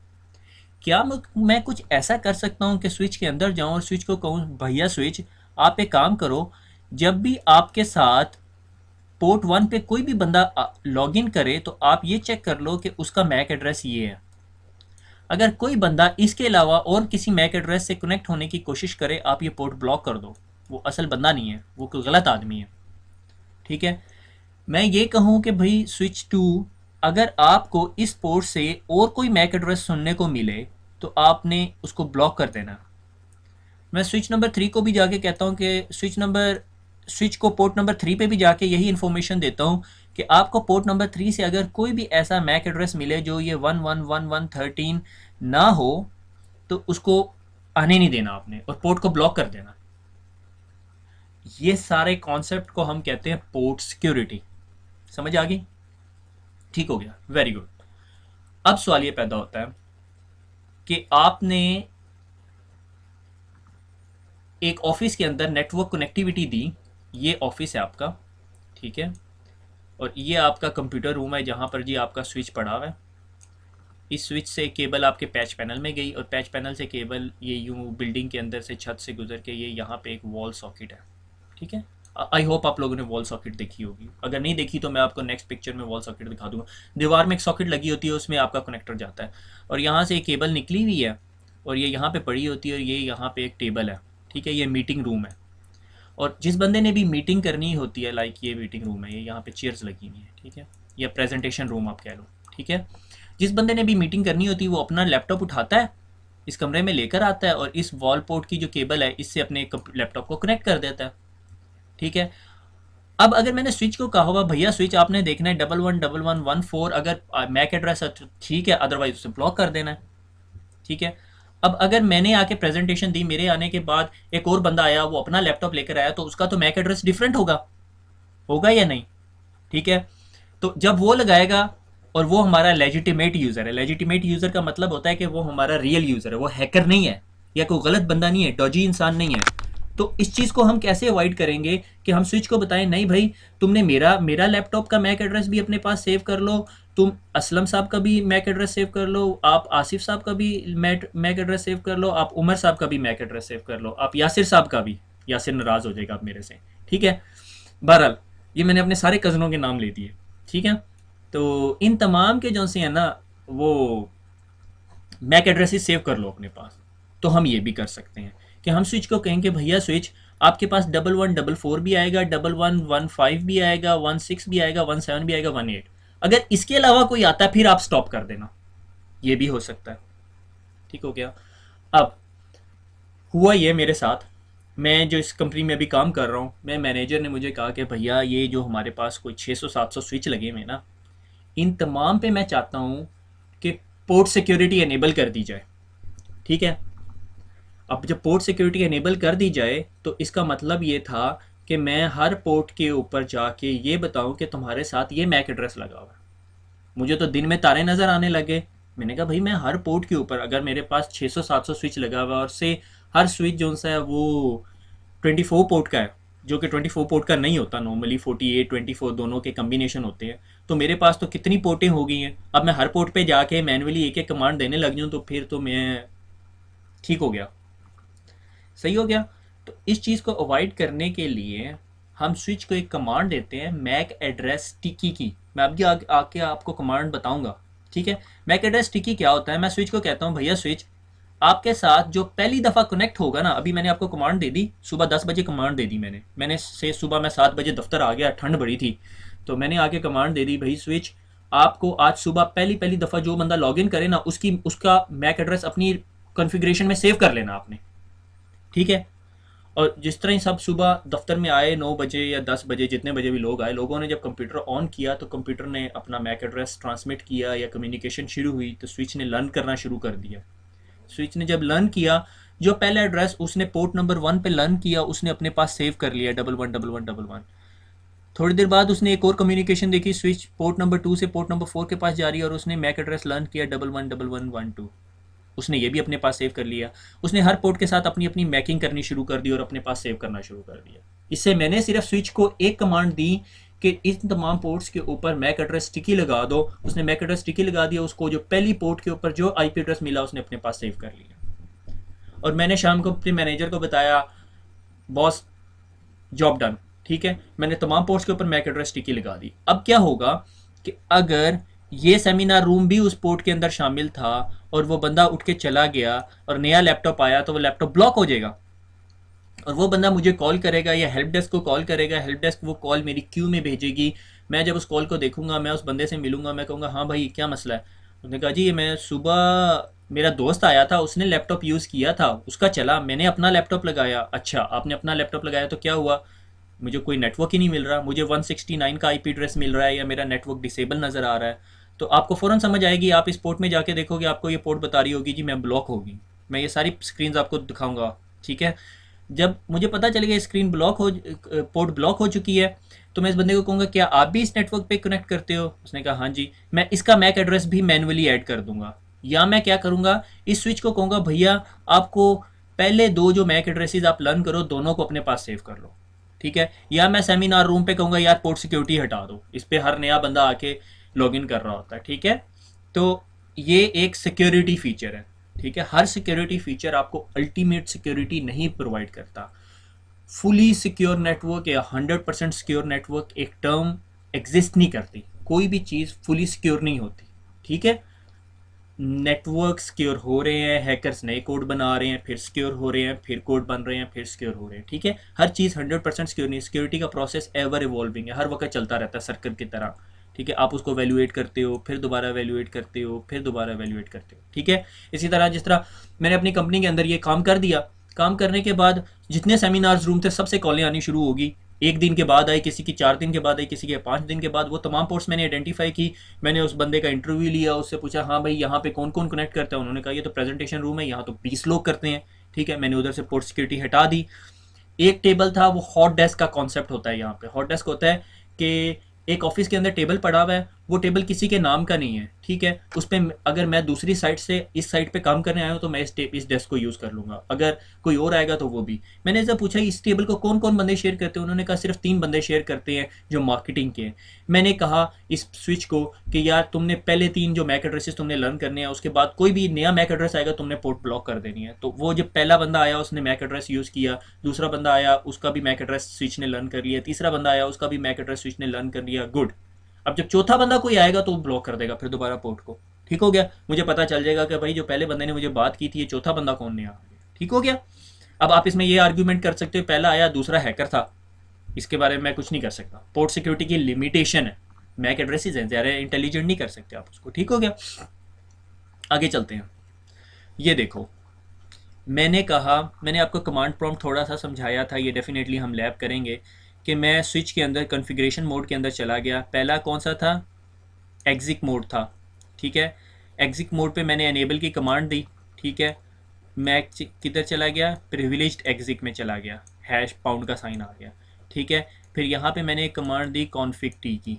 क्या मैं कुछ ऐसा कर सकता हूँ कि स्विच के अंदर जाऊँ और स्विच को कहूँ, भैया स्विच आप एक काम करो, जब भी आपके साथ पोर्ट 1 पे कोई भी बंदा लॉग इन करे तो आप ये चेक कर लो कि उसका मैक एड्रेस ये है। अगर कोई बंदा इसके अलावा और किसी मैक एड्रेस से कनेक्ट होने की कोशिश करे, आप ये पोर्ट ब्लॉक कर दो, वो असल बंदा नहीं है, वो कोई गलत आदमी है। ठीक है, मैं ये कहूँ कि भाई स्विच 2, अगर आपको इस पोर्ट से और कोई मैक एड्रेस सुनने को मिले तो आपने उसको ब्लॉक कर देना। मैं स्विच नंबर 3 को भी जाके कहता हूँ कि स्विच को पोर्ट नंबर 3 पे भी जाके यही इन्फॉर्मेशन देता हूँ कि आपको पोर्ट नंबर 3 से अगर कोई भी ऐसा मैक एड्रेस मिले जो ये 111113 ना हो, तो उसको आने नहीं देना आपने, और पोर्ट को ब्लॉक कर देना। ये सारे कॉन्सेप्ट को हम कहते हैं पोर्ट सिक्योरिटी। समझ आ गई? ठीक हो गया, वेरी गुड। अब सवाल ये पैदा होता है कि आपने एक ऑफिस के अंदर नेटवर्क कनेक्टिविटी दी, ये ऑफिस है आपका। ठीक है, और ये आपका कंप्यूटर रूम है जहाँ पर जी आपका स्विच पड़ा हुआ है। इस स्विच से केबल आपके पैच पैनल में गई, और पैच पैनल से केबल ये यूं बिल्डिंग के अंदर से छत से गुजर के ये यहाँ पे एक वॉल सॉकेट है। ठीक है, आई होप आप लोगों ने वॉल सॉकेट देखी होगी, अगर नहीं देखी तो मैं आपको नेक्स्ट पिक्चर में वॉल सॉकेट दिखा दूंगा। दीवार में एक सॉकेट लगी होती है, उसमें आपका कनेक्टर जाता है, और यहाँ से एक केबल निकली हुई है, और ये यहाँ पे पड़ी होती है, और ये यहाँ पे एक टेबल है। ठीक है, ये मीटिंग रूम है, और जिस बंदे ने भी मीटिंग करनी होती है, लाइक ये मीटिंग रूम है, ये यहाँ पे चेयर्स लगी हुई है। ठीक है, या प्रेजेंटेशन रूम आप कह लो। ठीक है, जिस बंदे ने भी मीटिंग करनी होती है वो अपना लैपटॉप उठाता है, इस कमरे में लेकर आता है, और इस वॉल पोर्ट की जो केबल है इससे अपने लैपटॉप को कनेक्ट कर देता है। ठीक है, अब अगर मैंने स्विच को कहा हुआ, भैया स्विच आपने देखना है 111114, अगर मैक एड्रेस ठीक है, अदरवाइज उसे ब्लॉक कर देना है। ठीक है, अब अगर मैंने आके प्रेजेंटेशन दी, मेरे आने के बाद एक और बंदा आया, वो अपना लैपटॉप लेकर आया, तो उसका तो मैक एड्रेस डिफरेंट होगा, होगा या नहीं? ठीक है, तो जब वो लगाएगा, और वो हमारा लेजिटिमेट यूज़र है, लेजिटिमेट यूज़र का मतलब होता है कि वो हमारा रियल यूज़र है, वो हैकर नहीं है या कोई गलत बंदा नहीं है, डॉजी इंसान नहीं है, तो इस चीज़ को हम कैसे अवॉइड करेंगे कि हम स्विच को बताएं नहीं भाई, तुमने मेरा मेरा लैपटॉप का मैक एड्रेस भी अपने पास सेव कर लो, तुम असलम साहब का भी मैक एड्रेस सेव कर लो, आप आसिफ साहब का भी मैक एड्रेस सेव कर लो, आप उमर साहब का भी मैक एड्रेस सेव कर लो, आप यासिर साहब का भी। यासिर नाराज़ हो जाएगा आप मेरे से, ठीक है। बहरहाल ये मैंने अपने सारे कज़नों के नाम ले दिए, ठीक है। तो इन तमाम के जो से हैं ना वो मैक एड्रेसेस सेव कर लो अपने पास। तो हम ये भी कर सकते हैं कि हम स्विच को कहेंगे भैया स्विच आपके पास 1144 भी आएगा, 1115 भी आएगा, 16 भी आएगा, 17 भी आएगा, 18। अगर इसके अलावा कोई आता है फिर आप स्टॉप कर देना, ये भी हो सकता है। ठीक हो गया। अब हुआ ये मेरे साथ, मैं जो इस कंपनी में अभी काम कर रहा हूँ, मैं मैनेजर ने मुझे कहा कि भैया ये जो हमारे पास कोई 600-700 स्विच लगे हुए ना, इन तमाम पे मैं चाहता हूँ कि पोर्ट सिक्योरिटी एनेबल कर दी जाए। ठीक है। अब जब पोर्ट सिक्योरिटी एनेबल कर दी जाए तो इसका मतलब ये था कि मैं हर पोर्ट के ऊपर जाके ये बताऊं कि तुम्हारे साथ ये मैक एड्रेस लगा हुआ है। मुझे तो दिन में तारे नज़र आने लगे। मैंने कहा भाई मैं हर पोर्ट के ऊपर, अगर मेरे पास 600-700 स्विच लगा हुआ है और से हर स्विच जो सा है वो 24 पोर्ट का है, जो कि 24 पोर्ट का नहीं होता, नॉर्मली 48 24 दोनों के कम्बिनेशन होते हैं, तो मेरे पास तो कितनी पोर्टें हो गई हैं। अब मैं हर पोर्ट पे जाके मैनुअली एक एक कमांड देने लग जाऊँ तो फिर तो मैं ठीक हो गया, सही हो गया। तो इस चीज़ को अवॉइड करने के लिए हम स्विच को एक कमांड देते हैं मैक एड्रेस स्टिकी की। मैं अभी आके आपको कमांड बताऊंगा, ठीक है। मैक एड्रेस स्टिकी क्या होता है, मैं स्विच को कहता हूँ भैया स्विच आपके साथ जो पहली दफ़ा कनेक्ट होगा ना, अभी मैंने आपको कमांड दे दी, सुबह 10 बजे कमांड दे दी मैंने से सुबह मैं 7 बजे दफ्तर आ गया, ठंड बड़ी थी, तो मैंने आके कमांड दे दी भाई स्विच आपको आज सुबह पहली पहली दफ़ा जो बंदा लॉगिन करे ना उसका मैक एड्रेस अपनी कॉन्फ़िगरेशन में सेव कर लेना आपने, ठीक है। और जिस तरह ही सब सुबह दफ्तर में आए 9 बजे या 10 बजे, जितने बजे भी लोग आए, लोगों ने जब कंप्यूटर ऑन किया तो कंप्यूटर ने अपना मैक एड्रेस ट्रांसमिट किया या कम्युनिकेशन शुरू हुई, तो स्विच ने लर्न करना शुरू कर दिया। स्विच ने जब लर्न किया, जो पहला एड्रेस उसने पोर्ट नंबर 1 पे लर्न किया उसने अपने पास सेव कर लिया 111111। थोड़ी देर बाद उसने एक और कम्युनिकेशन देखी, स्विच पोर्ट नंबर 2 से पोर्ट नंबर 4 के पास जा रही है और उसने मैक एड्रेस लर्न किया 111112। उसने ये भी अपने पास सेव कर लिया। उसने हर पोर्ट के साथ अपनी अपनी मैकिंग करनी शुरू कर दी और अपने पास सेव करना शुरू कर दिया। इससे मैंने सिर्फ स्विच को एक कमांड दी कि इन तमाम पोर्ट्स के ऊपर मैक एड्रेस स्टिकी लगा दो। उसने मैक एड्रेस स्टिकी लगा दिया, उसको जो पहली पोर्ट के ऊपर जो आईपी एड्रेस मिला उसने अपने पास सेव कर लिया। और मैंने शाम को अपने मैनेजर को बताया, बॉस जॉब डन, ठीक है। मैंने तमाम पोर्ट्स के ऊपर मैक एड्रेस स्टिकी लगा दी। अब क्या होगा कि अगर ये सेमिनार रूम भी उस पोर्ट के अंदर शामिल था और वो बंदा उठ के चला गया और नया लैपटॉप आया तो वो लैपटॉप ब्लॉक हो जाएगा और वो बंदा मुझे कॉल करेगा या हेल्प डेस्क को कॉल करेगा, हेल्प डेस्क वो कॉल मेरी क्यू में भेजेगी। मैं जब उस कॉल को देखूंगा, मैं उस बंदे से मिलूंगा, मैं कहूँगा हाँ भाई क्या मसला है। उसने कहा जी मैं सुबह मेरा दोस्त आया था, उसने लैपटॉप यूज़ किया था, उसका चला, मैंने अपना लैपटॉप लगाया। अच्छा आपने अपना लैपटॉप लगाया तो क्या हुआ, मुझे कोई नेटवर्क ही नहीं मिल रहा, मुझे 169 का आईपी एड्रेस मिल रहा है या मेरा नेटवर्क डिसेबल नज़र आ रहा है। तो आपको फ़ौरन समझ आएगी, आप इस पोर्ट में जाके देखोगे, आपको ये पोर्ट बता रही होगी जी मैं ब्लॉक होगी। मैं ये सारी स्क्रीन आपको दिखाऊंगा, ठीक है। जब मुझे पता चलेगा स्क्रीन ब्लॉक हो, पोर्ट ब्लॉक हो चुकी है, तो मैं इस बंदे को कहूँगा क्या आप भी इस नेटवर्क पे कनेक्ट करते हो। उसने कहा हाँ जी। मैं इसका मैक एड्रेस भी मैनुअली ऐड कर दूंगा, या मैं क्या करूँगा इस स्विच को कहूँगा भैया आपको पहले दो जो मैक एड्रेसेस आप लर्न करो दोनों को अपने पास सेव कर लो, ठीक है। या मैं सेमिनार रूम पे कहूँगा यार पोर्ट सिक्योरिटी हटा दो, इस पे हर नया बंदा आके लॉगिन कर रहा होता है, ठीक है। तो ये एक सिक्योरिटी फीचर है, ठीक है। हर सिक्योरिटी फीचर आपको अल्टीमेट सिक्योरिटी नहीं प्रोवाइड करता। फुली सिक्योर नेटवर्क या 100% सिक्योर नेटवर्क एक टर्म एग्जिस्ट नहीं करती, कोई भी चीज़ फुली सिक्योर नहीं होती, ठीक है। नेटवर्क सिक्योर हो रहे हैं, हैकर्स नए कोड बना रहे हैं, फिर सिक्योर हो रहे हैं, फिर कोड बन रहे हैं, फिर सिक्योर हो रहे हैं, ठीक है। हर चीज़ 100% सिक्योर नहीं। सिक्योरिटी का प्रोसेस एवर इवॉल्विंग है, हर वक्त चलता रहता है सर्कल की तरह, ठीक है। आप उसको वैल्यूएट करते हो, फिर दोबारा वैल्यूएट करते हो, फिर दोबारा वैल्यूएट करते हो, ठीक है। इसी तरह जिस तरह मैंने अपनी कंपनी के अंदर ये काम कर दिया, काम करने के बाद जितने सेमिनार्स रूम थे सबसे कॉलें आनी शुरू होगी। एक दिन के बाद आई, किसी की 4 दिन के बाद आई, किसी के 5 दिन के बाद। वो तमाम पोर्ट्स मैंने आइडेंटिफाई की, मैंने उस बंदे का इंटरव्यू लिया, उससे पूछा हाँ भाई यहाँ पे कौन कौन कनेक्ट करता है। उन्होंने कहा ये तो प्रेजेंटेशन रूम है, यहाँ तो 20 लोग करते हैं, ठीक है। मैंने उधर से पोर्ट सिक्योरिटी हटा दी। एक टेबल था, वो हॉट डेस्क का कॉन्सेप्ट होता है। यहाँ पे हॉट डेस्क होता है कि एक ऑफिस के अंदर टेबल पड़ा हुआ है, वो टेबल किसी के नाम का नहीं है, ठीक है। उस पर अगर मैं दूसरी साइड से इस साइड पे काम करने आया हूँ तो मैं इस डेस्क को यूज़ कर लूँगा, अगर कोई और आएगा तो वो भी। मैंने जब पूछा इस टेबल को कौन कौन बंदे शेयर करते हैं, उन्होंने कहा सिर्फ 3 बंदे शेयर करते हैं जो मार्केटिंग के हैं। मैंने कहा इस स्विच को कि यार तुमने पहले 3 जो मैक एड्रेसेस तुमने लर्न करने हैं, उसके बाद कोई भी नया मैक एड्रेस आएगा तुमने पोर्ट ब्लॉक कर देनी है। तो वो जब पहला बंदा आया उसने मैक एड्रेस यूज़ किया, दूसरा बंदा आया उसका भी मैक एड्रेस स्विच ने लर्न कर लिया, तीसरा बंदा आया उसका भी मैक एड्रेस स्विच ने लर्न कर लिया, गुड। अब जब चौथा बंदा कोई आएगा तो वो ब्लॉक कर देगा फिर दोबारा पोर्ट को, ठीक हो गया। मुझे पता चल जाएगा कि भाई जो पहले बंदे ने मुझे बात की थी ये चौथा बंदा कौन नया आ गया, ठीक हो गया। अब आप इसमें ये आर्ग्यूमेंट कर सकते हो पहला आया दूसरा हैकर था, इसके बारे में मैं कुछ नहीं कर सकता, पोर्ट सिक्योरिटी की लिमिटेशन है, मैक एड्रेसेस हैं, ज़्यादा इंटेलिजेंट नहीं कर सकते आप उसको, ठीक हो गया। आगे चलते हैं। ये देखो मैंने कहा, मैंने आपको कमांड प्रॉम्प्ट थोड़ा सा समझाया था, ये डेफिनेटली हम लैब करेंगे कि मैं स्विच के अंदर कॉन्फ़िगरेशन मोड के अंदर चला गया। पहला कौन सा था, एग्जिक मोड था, ठीक है। एग्जिक मोड पे मैंने एनेबल की कमांड दी, ठीक है। मैं किधर चला गया, प्रिविलेज्ड एग्जिक में चला गया, हैश पाउंड का साइन आ गया, ठीक है। फिर यहाँ पे मैंने एक कमांड दी कॉन्फिग टी की,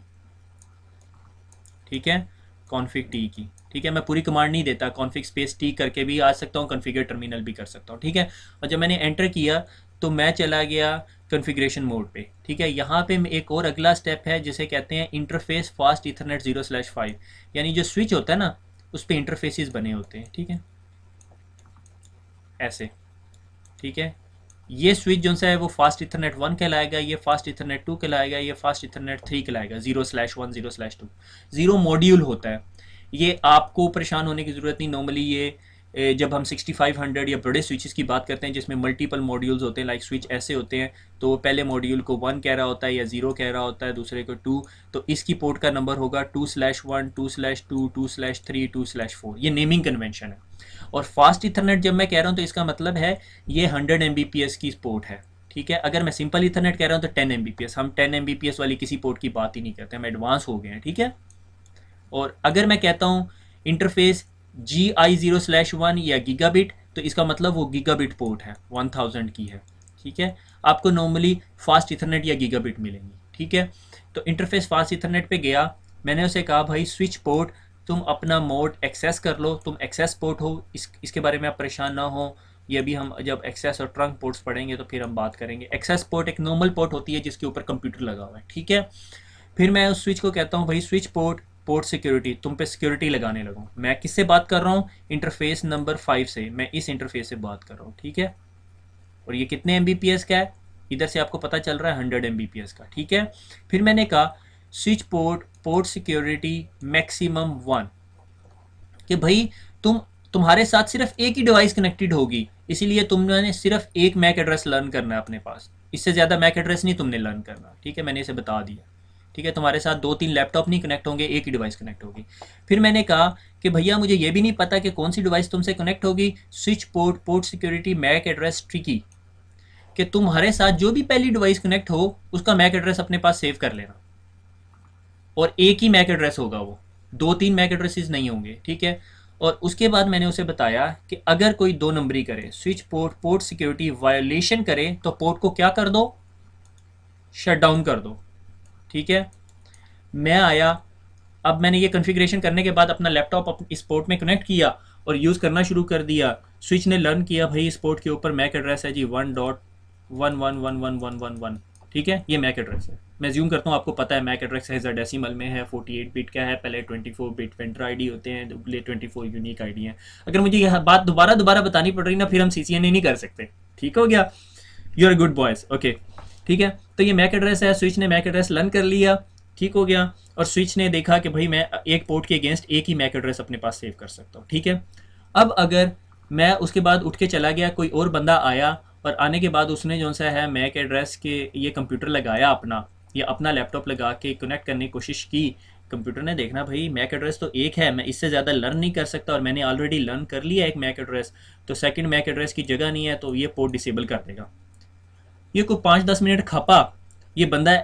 ठीक है, कॉन्फिग टी की, ठीक है। मैं पूरी कमांड नहीं देता, कॉन्फिग स्पेस टी करके भी आ सकता हूँ, कॉन्फ़िगर टर्मिनल भी कर सकता हूँ, ठीक है। और जब मैंने एंटर किया तो मैं चला गया कॉन्फ़िगरेशन मोड पे, ठीक है। यहाँ पे एक और अगला स्टेप है जिसे कहते हैं इंटरफेस फास्ट इथरनेट 0/5, यानी जो स्विच होता है ना उस पर इंटरफेसेस बने होते हैं, ठीक है, ऐसे, ठीक है। ये स्विच जो सा है वो फास्ट इथरनेट 1 कहलाएगा, ये फास्ट इथरनेट 2 कहलाएगा, ये फास्ट इथरनेट 3 कहलाएगा, 0/1 0/2, 0 मॉड्यूल होता है। ये आपको परेशान होने की ज़रूरत नहीं, नॉर्मली ये जब हम 6500 या बड़े स्विचेस की बात करते हैं जिसमें मल्टीपल मॉड्यूल्स होते हैं, लाइक स्विच ऐसे होते हैं, तो पहले मॉड्यूल को 1 कह रहा होता है या 0 कह रहा होता है, दूसरे को 2, तो इसकी पोर्ट का नंबर होगा 2/1 2/2 2/3 2/4, ये नेमिंग कन्वेंशन है। और फास्ट इथरनेट जब मैं कह रहा हूँ तो इसका मतलब है ये 100 Mbps की पोर्ट है, ठीक है। अगर मैं सिंपल इथरनेट कह रहा हूँ तो 10 Mbps, हम 10 Mbps वाली किसी पोर्ट की बात ही नहीं करते, हम एडवांस हो गए हैं, ठीक है। और अगर मैं कहता हूँ इंटरफेस GI0/1 या गीगाबिट, तो इसका मतलब वो गीगाबिट पोर्ट है, 1000 की है, ठीक है। आपको नॉर्मली फास्ट इथरनेट या गीगाबिट मिलेंगी, ठीक है। तो इंटरफेस फास्ट इथरनेट पे गया, मैंने उसे कहा भाई स्विच पोर्ट तुम अपना मोड एक्सेस कर लो, तुम एक्सेस पोर्ट हो, इसके बारे में आप परेशान ना हो, ये अभी हम जब एक्सेस और ट्रंक पोर्ट्स पढ़ेंगे तो फिर हम बात करेंगे। एक्सेस पोर्ट एक नॉर्मल पोर्ट होती है जिसके ऊपर कंप्यूटर लगा हुआ है, ठीक है। फिर मैं उस स्विच को कहता हूँ भाई स्विच पोर्ट पोर्ट सिक्योरिटी, तुम पे सिक्योरिटी लगाने लगूँ। मैं किससे बात कर रहा हूँ, इंटरफेस नंबर 5 से, मैं इस इंटरफेस से बात कर रहा हूँ, ठीक है। और ये कितने Mbps का है, इधर से आपको पता चल रहा है 100 Mbps का, ठीक है। फिर मैंने कहा switch port port security maximum 1, कि भाई तुम्हारे साथ सिर्फ एक ही डिवाइस कनेक्टेड होगी, इसीलिए तुमने सिर्फ एक मैक एड्रेस लर्न करना है अपने पास, इससे ज़्यादा मैक एड्रेस नहीं तुमने लर्न करना, ठीक है। मैंने इसे बता दिया, ठीक है। तुम्हारे साथ 2-3 लैपटॉप नहीं कनेक्ट होंगे, एक ही डिवाइस कनेक्ट होगी। फिर मैंने कहा कि भैया मुझे ये भी नहीं पता कि कौन सी डिवाइस तुमसे कनेक्ट होगी, switch port port security MAC address tricky, कि तुम्हारे साथ जो भी पहली डिवाइस कनेक्ट हो उसका मैक एड्रेस अपने पास सेव कर लेना, और एक ही मैक एड्रेस होगा, वो 2-3 मैक एड्रेसेस नहीं होंगे, ठीक है। और उसके बाद मैंने उसे बताया कि अगर कोई 2 नंबरी करे, switch port port security violation करे, तो पोर्ट को क्या कर दो, शट डाउन कर दो, ठीक है। मैं आया, अब मैंने ये कॉन्फ़िगरेशन करने के बाद अपना लैपटॉप इस पोर्ट में कनेक्ट किया और यूज़ करना शुरू कर दिया। स्विच ने लर्न किया भाई इस पोर्ट के ऊपर मैक एड्रेस है जी 1.1111111, ठीक है, ये मैक एड्रेस है। मैं ज्यूम करता हूँ, आपको पता है मैक एड्रेस हेक्साडेसिमल में है, 48 बिट का है, पहले 24 बिट वेंडर आईडी होते हैं, अगले 24 यूनिक आईडी हैं। अगर मुझे यह बात दोबारा बतानी पड़ रही ना फिर हम CCNA नहीं कर सकते, ठीक हो गया। You are good boys, okay, ठीक है। तो ये मैक एड्रेस है, स्विच ने मैक एड्रेस लर्न कर लिया, ठीक हो गया। और स्विच ने देखा कि भाई मैं एक पोर्ट के अगेंस्ट एक ही मैक एड्रेस अपने पास सेव कर सकता हूँ, ठीक है। अब अगर मैं उसके बाद उठ के चला गया, कोई और बंदा आया और आने के बाद उसने जो सा है मैक एड्रेस के ये कंप्यूटर लगाया अपना, या अपना लैपटॉप लगा के कनेक्ट करने की कोशिश की, कंप्यूटर ने देखना भाई मैक एड्रेस तो एक है, मैं इससे ज़्यादा लर्न नहीं कर सकता और मैंने ऑलरेडी लर्न कर लिया एक मैक एड्रेस, तो सेकंड मैक एड्रेस की जगह नहीं है, तो ये पोर्ट डिसेबल कर देगा। ये कोई 5-10 मिनट खपा, ये बंदा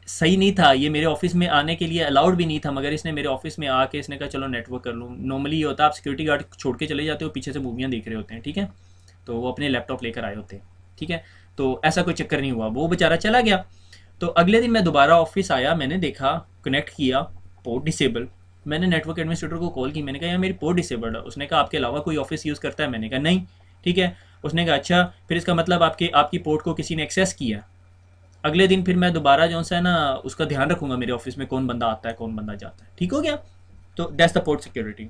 सही नहीं था, ये मेरे ऑफिस में आने के लिए अलाउड भी नहीं था, मगर इसने मेरे ऑफिस में आके इसने कहा चलो नेटवर्क कर लूँ। नॉर्मली ये होता है आप सिक्योरिटी गार्ड छोड़ के चले जाते हो, पीछे से मूवियाँ देख रहे होते हैं, ठीक है, तो वो अपने लैपटॉप लेकर आए होते हैं, ठीक है। तो ऐसा कोई चक्कर नहीं हुआ, वो बेचारा चला गया। तो अगले दिन मैं दोबारा ऑफिस आया, मैंने देखा, कनेक्ट किया, पोर्ट डिसेबल। मैंने नेटवर्क एडमिनिस्ट्रेटर को कॉल की, मैंने कहा यार मेरी पोर्ट डिसेबल्ड है। उसने कहा आपके अलावा कोई ऑफिस यूज़ करता है? मैंने कहा नहीं। ठीक है, उसने कहा अच्छा, फिर इसका मतलब आपकी पोर्ट को किसी ने एक्सेस किया। अगले दिन फिर मैं दोबारा जो है ना उसका ध्यान रखूंगा मेरे ऑफिस में कौन बंदा आता है कौन बंदा जाता है। ठीक हो गया? तो दैट्स द पोर्ट सिक्योरिटी।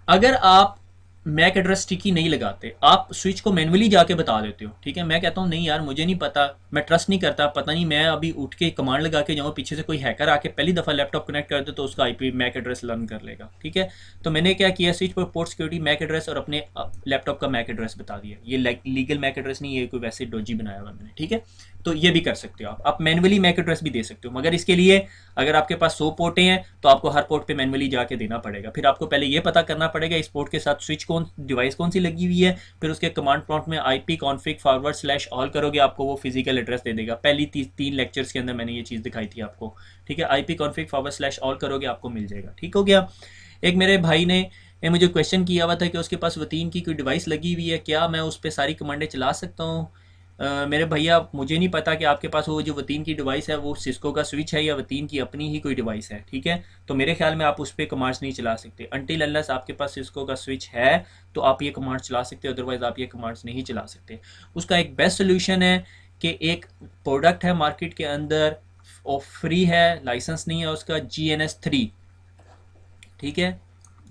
अगर आप मैक एड्रेस स्टिकी नहीं लगाते, आप स्विच को मैनुअली जाके बता देते हो, ठीक है, मैं कहता हूँ नहीं यार मुझे नहीं पता, मैं ट्रस्ट नहीं करता, पता नहीं मैं अभी उठ के कमांड लगा के जाऊँ, पीछे से कोई हैकर आके पहली दफ़ा लैपटॉप कनेक्ट कर दे तो उसका आईपी मैक एड्रेस लर्न कर लेगा। ठीक है, तो मैंने क्या किया, स्विच पर पोर्ट सिक्योरिटी मैक एड्रेस और अपने लैपटॉप का मैक एड्रेस बता दिया। ये लीगल मैक एड्रेस नहीं है, कोई वैसे डोजी बनाया हुआ मैंने। ठीक है, तो ये भी कर सकते हो आप मैनुअली मैक एड्रेस भी दे सकते हो, मगर इसके लिए अगर आपके पास 100 पोर्टें हैं तो आपको हर पोर्ट पे मैनुअली जाके देना पड़ेगा। फिर आपको पहले ये पता करना पड़ेगा इस पोर्ट के साथ स्विच डिवाइस कौन सी लगी हुई है, फिर उसके कमांड प्रॉम्प्ट में IP config /all करोगे, आपको वो फिजिकल एड्रेस दे देगा। पहली 3 लेक्चर्स के अंदर मैंने ये चीज़ दिखाई थी आपको। ठीक है, IP config /all करोगे आपको मिल जाएगा। ठीक हो गया? एक मेरे भाई ने मुझे क्वेश्चन किया हुआ था कि उसके पास वतीन की कोई डिवाइस लगी हुई है, क्या मैं उस पर सारी कमांडें चला सकता हूँ? मेरे भैया मुझे नहीं पता कि आपके पास वो जो वतीन की डिवाइस है वो सिस्को का स्विच है या वतीन की अपनी ही कोई डिवाइस है। ठीक है, तो मेरे ख्याल में आप उस पर कमांड्स नहीं चला सकते अनटिल अनलेस आपके पास सिस्को का स्विच है, तो आप ये कमांड्स चला सकते हो, अदरवाइज आप ये कमांड्स नहीं चला सकते। उसका एक बेस्ट सोल्यूशन है कि एक प्रोडक्ट है मार्केट के अंदर और फ्री है, लाइसेंस नहीं है उसका, GNS3। ठीक है,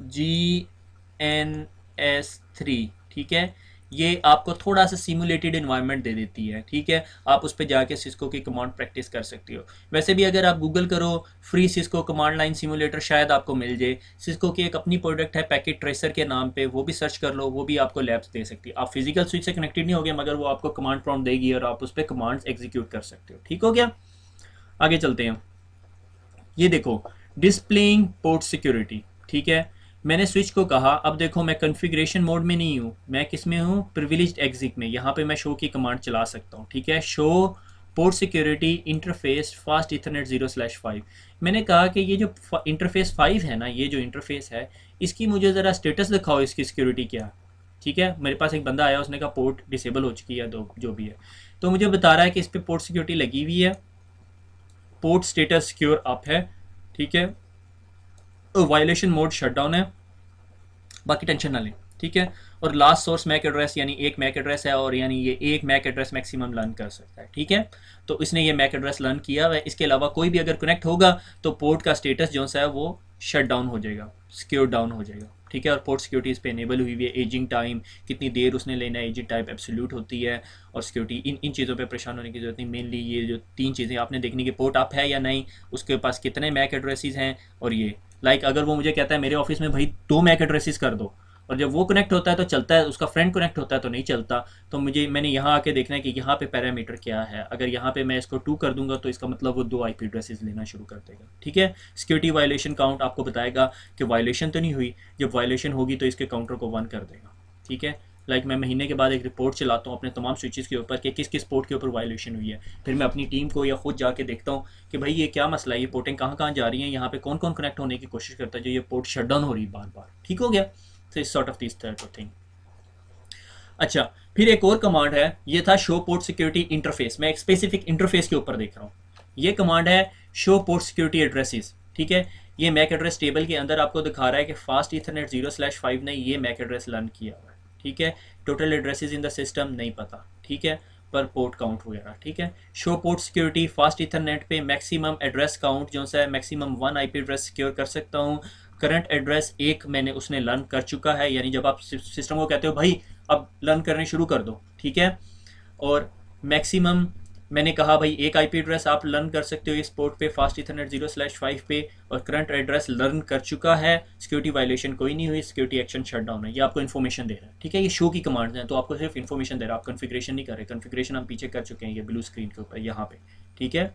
GNS3। ठीक है, ये आपको थोड़ा सा सिमुलेटेड इन्वायरमेंट दे देती है। ठीक है, आप उस पर जाके सिस्को की कमांड प्रैक्टिस कर सकते हो। वैसे भी अगर आप गूगल करो free Cisco command line simulator, शायद आपको मिल जाए। सिस्को की एक अपनी प्रोडक्ट है पैकेट ट्रेसर के नाम पे, वो भी सर्च कर लो, वो भी आपको लैब्स दे सकती है। आप फिजिकल स्विच से कनेक्टेड नहीं होगे, मगर वो आपको कमांड प्रॉम्प्ट देगी और आप उस पर कमांड्स एग्जीक्यूट कर सकते हो। ठीक हो गया? आगे चलते हैं। ये देखो डिस्प्लेइंग पोर्ट सिक्योरिटी। ठीक है, मैंने स्विच को कहा, अब देखो मैं कॉन्फ़िगरेशन मोड में नहीं हूँ, मैं किस में हूँ, प्रिविलेज्ड एग्जिट में। यहाँ पे मैं शो की कमांड चला सकता हूँ। ठीक है, show port security interface fast Ethernet 0/5। मैंने कहा कि ये जो इंटरफेस 5 है ना, ये जो इंटरफेस है इसकी मुझे ज़रा स्टेटस दिखाओ, इसकी सिक्योरिटी क्या है। ठीक है, मेरे पास एक बंदा आया, उसने कहा पोर्ट डिसेबल हो चुकी है, जो भी है, तो मुझे बता रहा है कि इस पर पोर्ट सिक्योरिटी लगी हुई है, पोर्ट स्टेटस सिक्योर अप है। ठीक है, वायलेशन मोड शटडाउन है, बाकी टेंशन ना लें। ठीक है, और लास्ट सोर्स मैक एड्रेस यानी एक मैक एड्रेस है, और यानी ये एक मैक एड्रेस मैक्सिमम लर्न कर सकता है। ठीक है, तो इसने ये मैक एड्रेस लर्न किया हुआ है। इसके अलावा कोई भी अगर कनेक्ट होगा तो पोर्ट का स्टेटस जो है वो शट डाउन हो जाएगा, सिक्योर डाउन हो जाएगा। ठीक है, और पोर्ट सिक्योरिटी इस पर इनेबल हुई हुई है। एजिंग टाइम कितनी देर उसने लेना है, एजिंग टाइम एब्सोल्यूट होती है, और सिक्योरिटी इन चीज़ों पे परेशान होने की जरूरत नहीं। मेनली ये जो 3 चीज़ें आपने देखनी कि पोर्ट अप है या नहीं, उसके पास कितने मैक एड्रेसेस हैं, और ये अगर वो मुझे कहता है मेरे ऑफिस में भाई 2 मैक एड्रेसेस कर दो, और जब वो कनेक्ट होता है तो चलता है, उसका फ्रेंड कनेक्ट होता है तो नहीं चलता, तो मैंने यहाँ आके देखना है कि यहाँ पे पैरामीटर क्या है। अगर यहाँ पे मैं इसको 2 कर दूंगा तो इसका मतलब वो 2 IP एड्रेसेस लेना शुरू कर देगा। ठीक है, सिक्योरिटी वायलेशन काउंट आपको बताएगा कि वायलेशन तो नहीं हुई, जब वायलेशन होगी तो इसके काउंटर को 1 कर देगा। ठीक है, मैं महीने के बाद एक रिपोर्ट चलाता हूँ अपने तमाम स्विचेस के ऊपर कि किस किस पोर्ट के ऊपर वायलेशन हुई है। फिर मैं अपनी टीम को या खुद जाके देखता हूँ कि भाई ये क्या मसला है, ये पोर्टें कहाँ कहाँ जा रही हैं, यहाँ पे कौन कौन कनेक्ट होने की कोशिश करता है जो ये पोर्ट शट डाउन हो रही है बार बार। ठीक हो गया? तो इस sort of this type of thing. अच्छा, फिर एक और कमांड है, ये था शो पोर्ट सिक्योरिटी इंटरफेस। मैं एक स्पेसिफिक इंटरफेस के ऊपर देख रहा हूँ। ये कमांड है शो पोर्ट सिक्योरिटी एड्रेसेस। ठीक है, ये मैक एड्रेस टेबल के अंदर आपको दिखा रहा है कि फास्ट ईथरनेट 0/5 ने ये मैक एड्रेस लर्न किया हुआ है। ठीक है, total addresses in the system नहीं पता। ठीक है, पर पोर्ट काउंट वगैरह। ठीक है, show port security fast Ethernet पे मैक्सिमम एड्रेस काउंट जो है मैक्सिमम 1 IP एड्रेस सिक्योर कर सकता हूँ। करंट एड्रेस 1 मैंने उसने लर्न कर चुका है, यानी जब आप सिस्टम को कहते हो भाई अब लर्न करने शुरू कर दो। ठीक है, और मैक्सिमम मैंने कहा भाई 1 IP एड्रेस आप लर्न कर सकते हो इस पोर्ट पे फास्ट इथरनेट 0/5 पे, और करंट एड्रेस लर्न कर चुका है, सिक्योरिटी वायलेशन कोई नहीं हुई, सिक्योरिटी एक्शन शट डाउन है। ये आपको इन्फॉर्मेशन दे रहा है। ठीक है, ये शो की कमांड्स हैं, तो आपको सिर्फ इन्फॉर्मेशन दे रहा है, आप कॉन्फ़िगरेशन नहीं कर रहे। कॉन्फ़िगरेशन हम पीछे कर चुके हैं, ये ब्लू स्क्रीन के ऊपर यहाँ पे। ठीक है,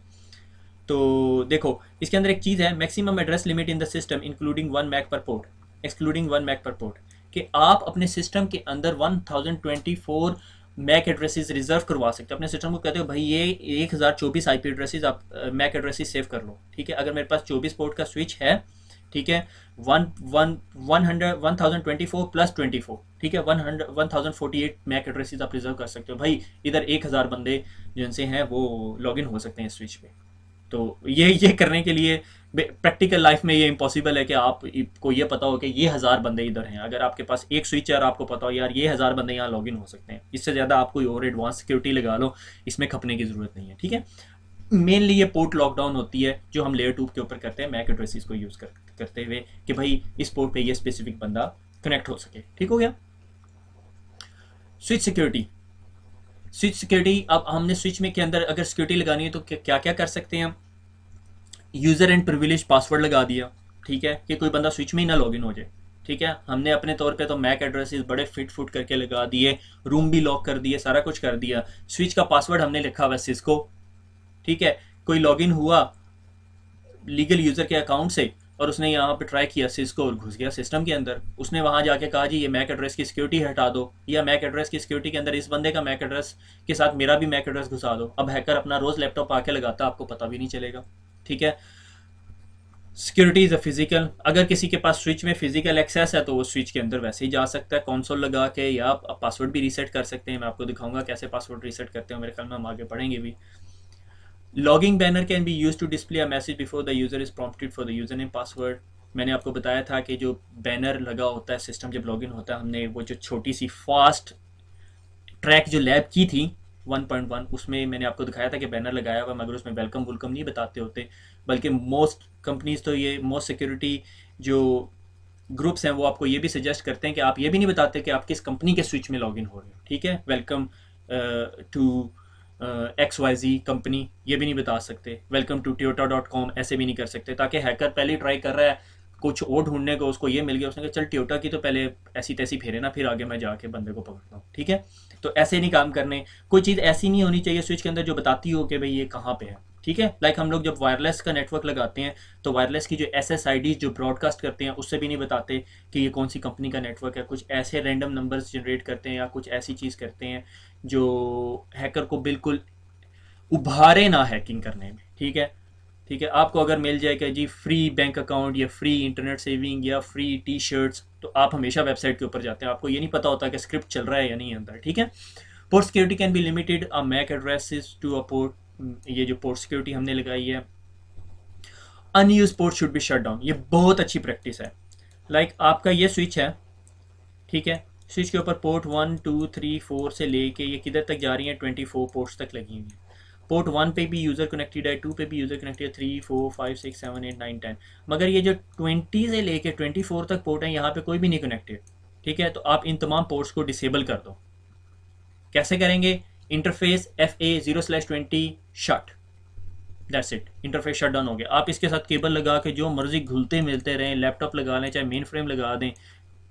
तो देखो इसके अंदर एक चीज़ है, maximum address limit in the system including 1 MAC per port, excluding 1 MAC per port, कि आप अपने सिस्टम के अंदर 1024 मैक एड्रेसेस रिजर्व करवा सकते हो। अपने सिस्टम को कहते हो भाई ये 1024 IP एड्रेसेस आप मैक एड्रेसेस सेव कर लो। ठीक है, अगर मेरे पास 24 पोर्ट का स्विच है, ठीक है, 1024 प्लस 24, ठीक है, 1048 मैक एड्रेसेस आप रिजर्व कर सकते हो। भाई इधर 1000 बंदे जिनसे हैं वो लॉगिन हो सकते हैं स्विच पे। तो ये करने के लिए प्रैक्टिकल लाइफ में ये इम्पॉसिबल है कि आपको ये पता हो कि ये 1000 बंदे इधर हैं। अगर आपके पास एक स्विच है और आपको पता हो यार ये 1000 बंदे यहाँ लॉग इन हो सकते हैं, इससे ज़्यादा आप कोई और एडवांस सिक्योरिटी लगा लो, इसमें खपने की ज़रूरत नहीं है। ठीक है, मेनली ये पोर्ट लॉकडाउन होती है जो हम लेयर 2 के ऊपर करते हैं मैक एड्रेसेस को यूज़ करते हुए कि भाई इस पोर्ट पे ये स्पेसिफिक बंदा कनेक्ट हो सके। ठीक हो गया। स्विच सिक्योरिटी, स्विच सिक्योरिटी, अब हमने स्विच में के अंदर अगर सिक्योरिटी लगानी है तो क्या क्या कर सकते हैं हम। यूज़र एंड प्रिविलेज पासवर्ड लगा दिया, ठीक है, कि कोई बंदा स्विच में ही ना लॉगिन हो जाए। ठीक है, हमने अपने तौर पे तो मैक एड्रेसेस बड़े फिट फुट करके लगा दिए, रूम भी लॉक कर दिए, सारा कुछ कर दिया। स्विच का पासवर्ड हमने लिखा हुआ सिस्को। ठीक है, कोई लॉगिन हुआ लीगल यूज़र के अकाउंट से और उसने यहाँ पे ट्राई किया सिस्को और घुस गया सिस्टम के अंदर, उसने वहाँ जाके कहा जी ये मैक एड्रेस की सिक्योरिटी हटा दो, या मैक एड्रेस की सिक्योरिटी के अंदर इस बंदे का मैक एड्रेस के साथ मेरा भी मैक एड्रेस घुसा दो। अब हैकर अपना रोज़ लैपटॉप आके लगाता, आपको पता भी नहीं चलेगा। ठीक है, सिक्योरिटी इज़ अ फिजिकल, अगर किसी के पास स्विच में फिजिकल एक्सेस है तो वो स्विच के अंदर वैसे ही जा सकता है कंसोल लगा के, या आप पासवर्ड भी रीसेट कर सकते हैं। मैं आपको दिखाऊंगा कैसे पासवर्ड रीसेट करते हैं, मेरे ख्याल में हम आगे पढ़ेंगे भी। Logging banner can be use to display a message before the user is prompted for the user name password. मैंने आपको बताया था कि जो बैनर लगा होता है सिस्टम जब लॉगिन होता है, हमने वो जो छोटी सी फास्ट ट्रैक जो लैब की थी 1.1, उसमें मैंने आपको दिखाया था कि बैनर लगाया हुआ, मगर उसमें वेलकम वुलकम नहीं बताते होते, बल्कि मोस्ट कंपनीज तो ये मोस्ट सिक्योरिटी जो ग्रुप्स हैं वो आपको ये भी सजेस्ट करते हैं कि आप ये भी नहीं बताते कि आप किस कंपनी के स्विच में लॉगिन हो रहे हो। ठीक है, वेलकम टू XYZ कंपनी ये भी नहीं बता सकते, वेलकम टू toyota.com ऐसे भी नहीं कर सकते, ताकि हैकर पहले ट्राई कर रहा है कुछ और ढूंढने को, उसको ये मिल गया, उसने कहा चल टोयोटा की तो पहले ऐसी तैसी फेरे ना, फिर आगे मैं जाके बंदे को पकड़ता हूँ। ठीक है, तो ऐसे नहीं काम करने, कोई चीज़ ऐसी नहीं होनी चाहिए स्विच के अंदर जो बताती हो कि भाई ये कहाँ पे है। ठीक है, लाइक हम लोग जब वायरलेस का नेटवर्क लगाते हैं तो वायरलेस की जो SSID जो ब्रॉडकास्ट करते हैं उससे भी नहीं बताते कि ये कौन सी कंपनी का नेटवर्क है, कुछ ऐसे रैंडम नंबर्स जनरेट करते हैं या कुछ ऐसी चीज़ करते हैं जो हैकर को बिल्कुल उभारे ना हैकिंग करने में। ठीक है, ठीक है, आपको अगर मिल जाए कि जी फ्री बैंक अकाउंट या फ्री इंटरनेट सेविंग या फ्री टी शर्ट्स, तो आप हमेशा वेबसाइट के ऊपर जाते हैं, आपको ये नहीं पता होता कि स्क्रिप्ट चल रहा है या नहीं अंदर। ठीक है, port security can be limited a MAC addresses to a port, ये जो पोर्ट सिक्योरिटी हमने लगाई है। Unuse port should be shut down, ये बहुत अच्छी प्रैक्टिस है। लाइक आपका ये स्विच है, ठीक है, स्विच के ऊपर पोर्ट 1 2 3 4 से लेके ये किधर तक जा रही है, 24 पोर्ट्स तक लगी हुई है। पोर्ट 1 पे भी यूज़र कनेक्टेड है, 2 पे भी यूज़र कनेक्टेड है, 3 4 5 6 7 8 9 10, मगर ये जो 20 से लेके 24 तक पोर्ट है यहाँ पे कोई भी नहीं कनेक्टेड। ठीक है, तो आप इन तमाम पोर्ट्स को डिसेबल कर दो। कैसे करेंगे, interface FA0/20 shut, that's it, interface shut down हो गया। आप इसके साथ केबल लगा के जो मर्जी घुलते मिलते रहें, लैपटॉप लगा लें, चाहे मेन फ्रेम लगा दें,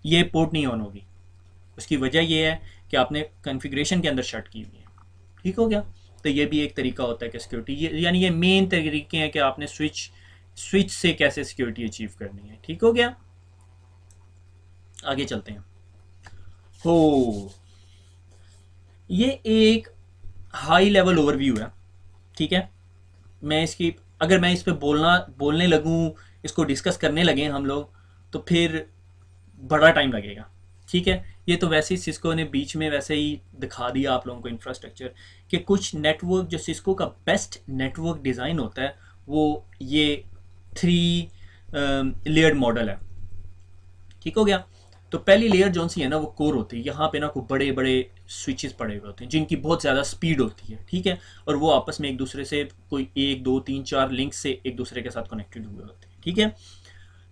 ये पोर्ट नहीं ऑन होगी। उसकी वजह यह है कि आपने कॉन्फ़िगरेशन के अंदर शट की हुई है। ठीक हो गया, तो ये भी एक तरीका होता है कि सिक्योरिटी, यानी ये मेन तरीके हैं कि आपने स्विच से कैसे सिक्योरिटी अचीव करनी है। ठीक हो गया, आगे चलते हैं। हो, ये एक हाई लेवल ओवरव्यू है। ठीक है, मैं इसकी, अगर मैं इस पर बोलने लगूँ, इसको डिस्कस करने लगे हम लोग, तो फिर बड़ा टाइम लगेगा। ठीक है, ये तो वैसे ही सिस्को ने बीच में वैसे ही दिखा दिया आप लोगों को इंफ्रास्ट्रक्चर कि कुछ नेटवर्क जो सिस्को का बेस्ट नेटवर्क डिज़ाइन होता है वो ये 3 लेयर्ड मॉडल है। ठीक हो गया, तो पहली लेयर जो सी है ना वो कोर होती है, यहाँ पे ना कोई बड़े बड़े स्विचेस पड़े हुए होते हैं जिनकी बहुत ज़्यादा स्पीड होती है। ठीक है, और वो आपस में एक दूसरे से कोई 1 2 3 4 लिंक से एक दूसरे के साथ कनेक्टेड हुए होते हैं। ठीक है,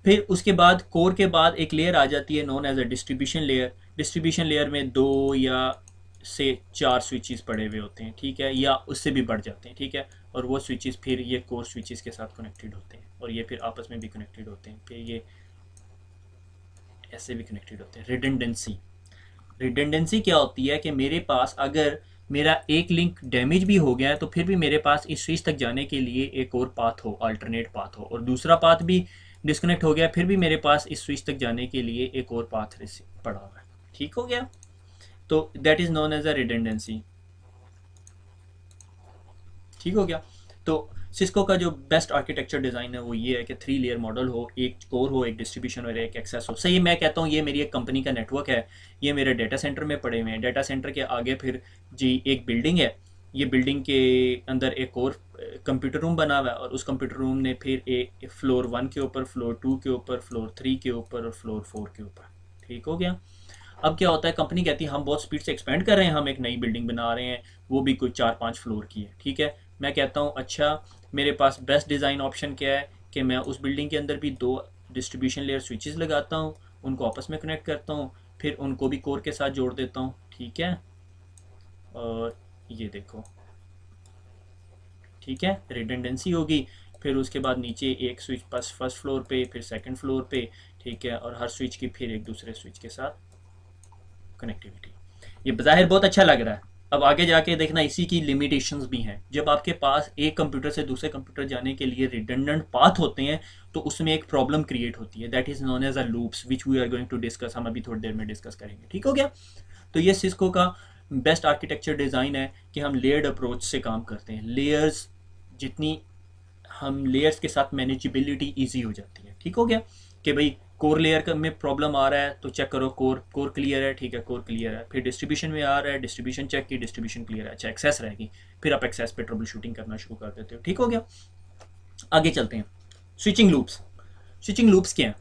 फिर उसके बाद कोर के बाद एक लेयर आ जाती है known as a distribution layer. Distribution layer में 2 या से 4 स्विचेस पड़े हुए होते हैं। ठीक है, या उससे भी बढ़ जाते हैं। ठीक है, और वो स्विचेस फिर ये कोर स्विचेस के साथ कनेक्टेड होते हैं और ये फिर आपस में भी कनेक्टेड होते हैं, फिर ये ऐसे भी कनेक्टेड होते हैं। रिडंडेंसी, रिडंडेंसी क्या होती है कि मेरे पास अगर मेरा एक लिंक डैमेज भी हो गया है तो फिर भी मेरे पास इस स्विच तक जाने के लिए एक और पाथ हो, अल्टरनेट पाथ हो, और दूसरा पाथ भी डिस्कनेक्ट हो गया फिर भी मेरे पास इस स्विच तक जाने के लिए एक और पाथ पड़ा हुआ है। ठीक हो गया, तो that is known as a redundancy. ठीक हो गया, तो सिस्को का जो बेस्ट आर्किटेक्चर डिज़ाइन है वो ये है कि 3 लेयर मॉडल हो, एक कोर हो, एक डिस्ट्रीब्यूशन और एक एक्सेस हो। सही, मैं कहता हूँ ये मेरी एक कंपनी का नेटवर्क है, ये मेरे डेटा सेंटर में पड़े हुए हैं, डेटा सेंटर के आगे फिर जी एक बिल्डिंग है, ये बिल्डिंग के अंदर एक और कंप्यूटर रूम बना हुआ है और उस कंप्यूटर रूम ने फिर एक फ्लोर 1 के ऊपर, फ्लोर 2 के ऊपर, फ्लोर 3 के ऊपर और फ्लोर 4 के ऊपर। ठीक हो गया। अब क्या होता है, कंपनी कहती है हम बहुत स्पीड से एक्सपेंड कर रहे हैं, हम एक नई बिल्डिंग बना रहे हैं, वो भी कोई 4-5 फ्लोर की है। ठीक है, मैं कहता हूँ अच्छा मेरे पास बेस्ट डिज़ाइन ऑप्शन क्या है कि मैं उस बिल्डिंग के अंदर भी 2 डिस्ट्रीब्यूशन लेयर स्विचेस लगाता हूँ, उनको आपस में कनेक्ट करता हूँ, फिर उनको भी कोर के साथ जोड़ देता हूँ। ठीक है, और ये देखो, ठीक है, रिडंडेंसी होगी। फिर उसके बाद नीचे एक स्विच बस फर्स्ट फ्लोर पे, फिर सेकंड फ्लोर पे। ठीक है, और हर स्विच की फिर एक दूसरे स्विच के साथ कनेक्टिविटी। ये बज़ाहिर बहुत अच्छा लग रहा है। अब आगे जाके देखना इसी की लिमिटेशंस भी हैं। जब आपके पास एक कंप्यूटर से दूसरे कंप्यूटर जाने के लिए रिडंडेंट पाथ होते हैं तो उसमें एक प्रॉब्लम क्रिएट होती है, that is known as a loops which we are going to discuss. हम अभी थोड़ी देर में डिस्कस करेंगे। ठीक हो गया। तो ये सिस्को का बेस्ट आर्किटेक्चर डिज़ाइन है कि हम लेयर्ड अप्रोच से काम करते हैं। लेयर्स जितनी हम लेयर्स के साथ मैनेजेबिलिटी ईजी हो जाती है। ठीक हो गया कि भाई कोर लेयर में प्रॉब्लम आ रहा है तो चेक करो कोर क्लियर है। ठीक है, कोर क्लियर है। फिर डिस्ट्रीब्यूशन में आ रहा है, डिस्ट्रीब्यूशन चेक की, डिस्ट्रीब्यूशन क्लियर है। अच्छा, एक्सेस रहेगी, फिर आप एक्सेस पे ट्रबल शूटिंग करना शुरू कर देते हो। ठीक हो गया। आगे चलते हैं। Switching loops. स्विचिंग लूप्स क्या है,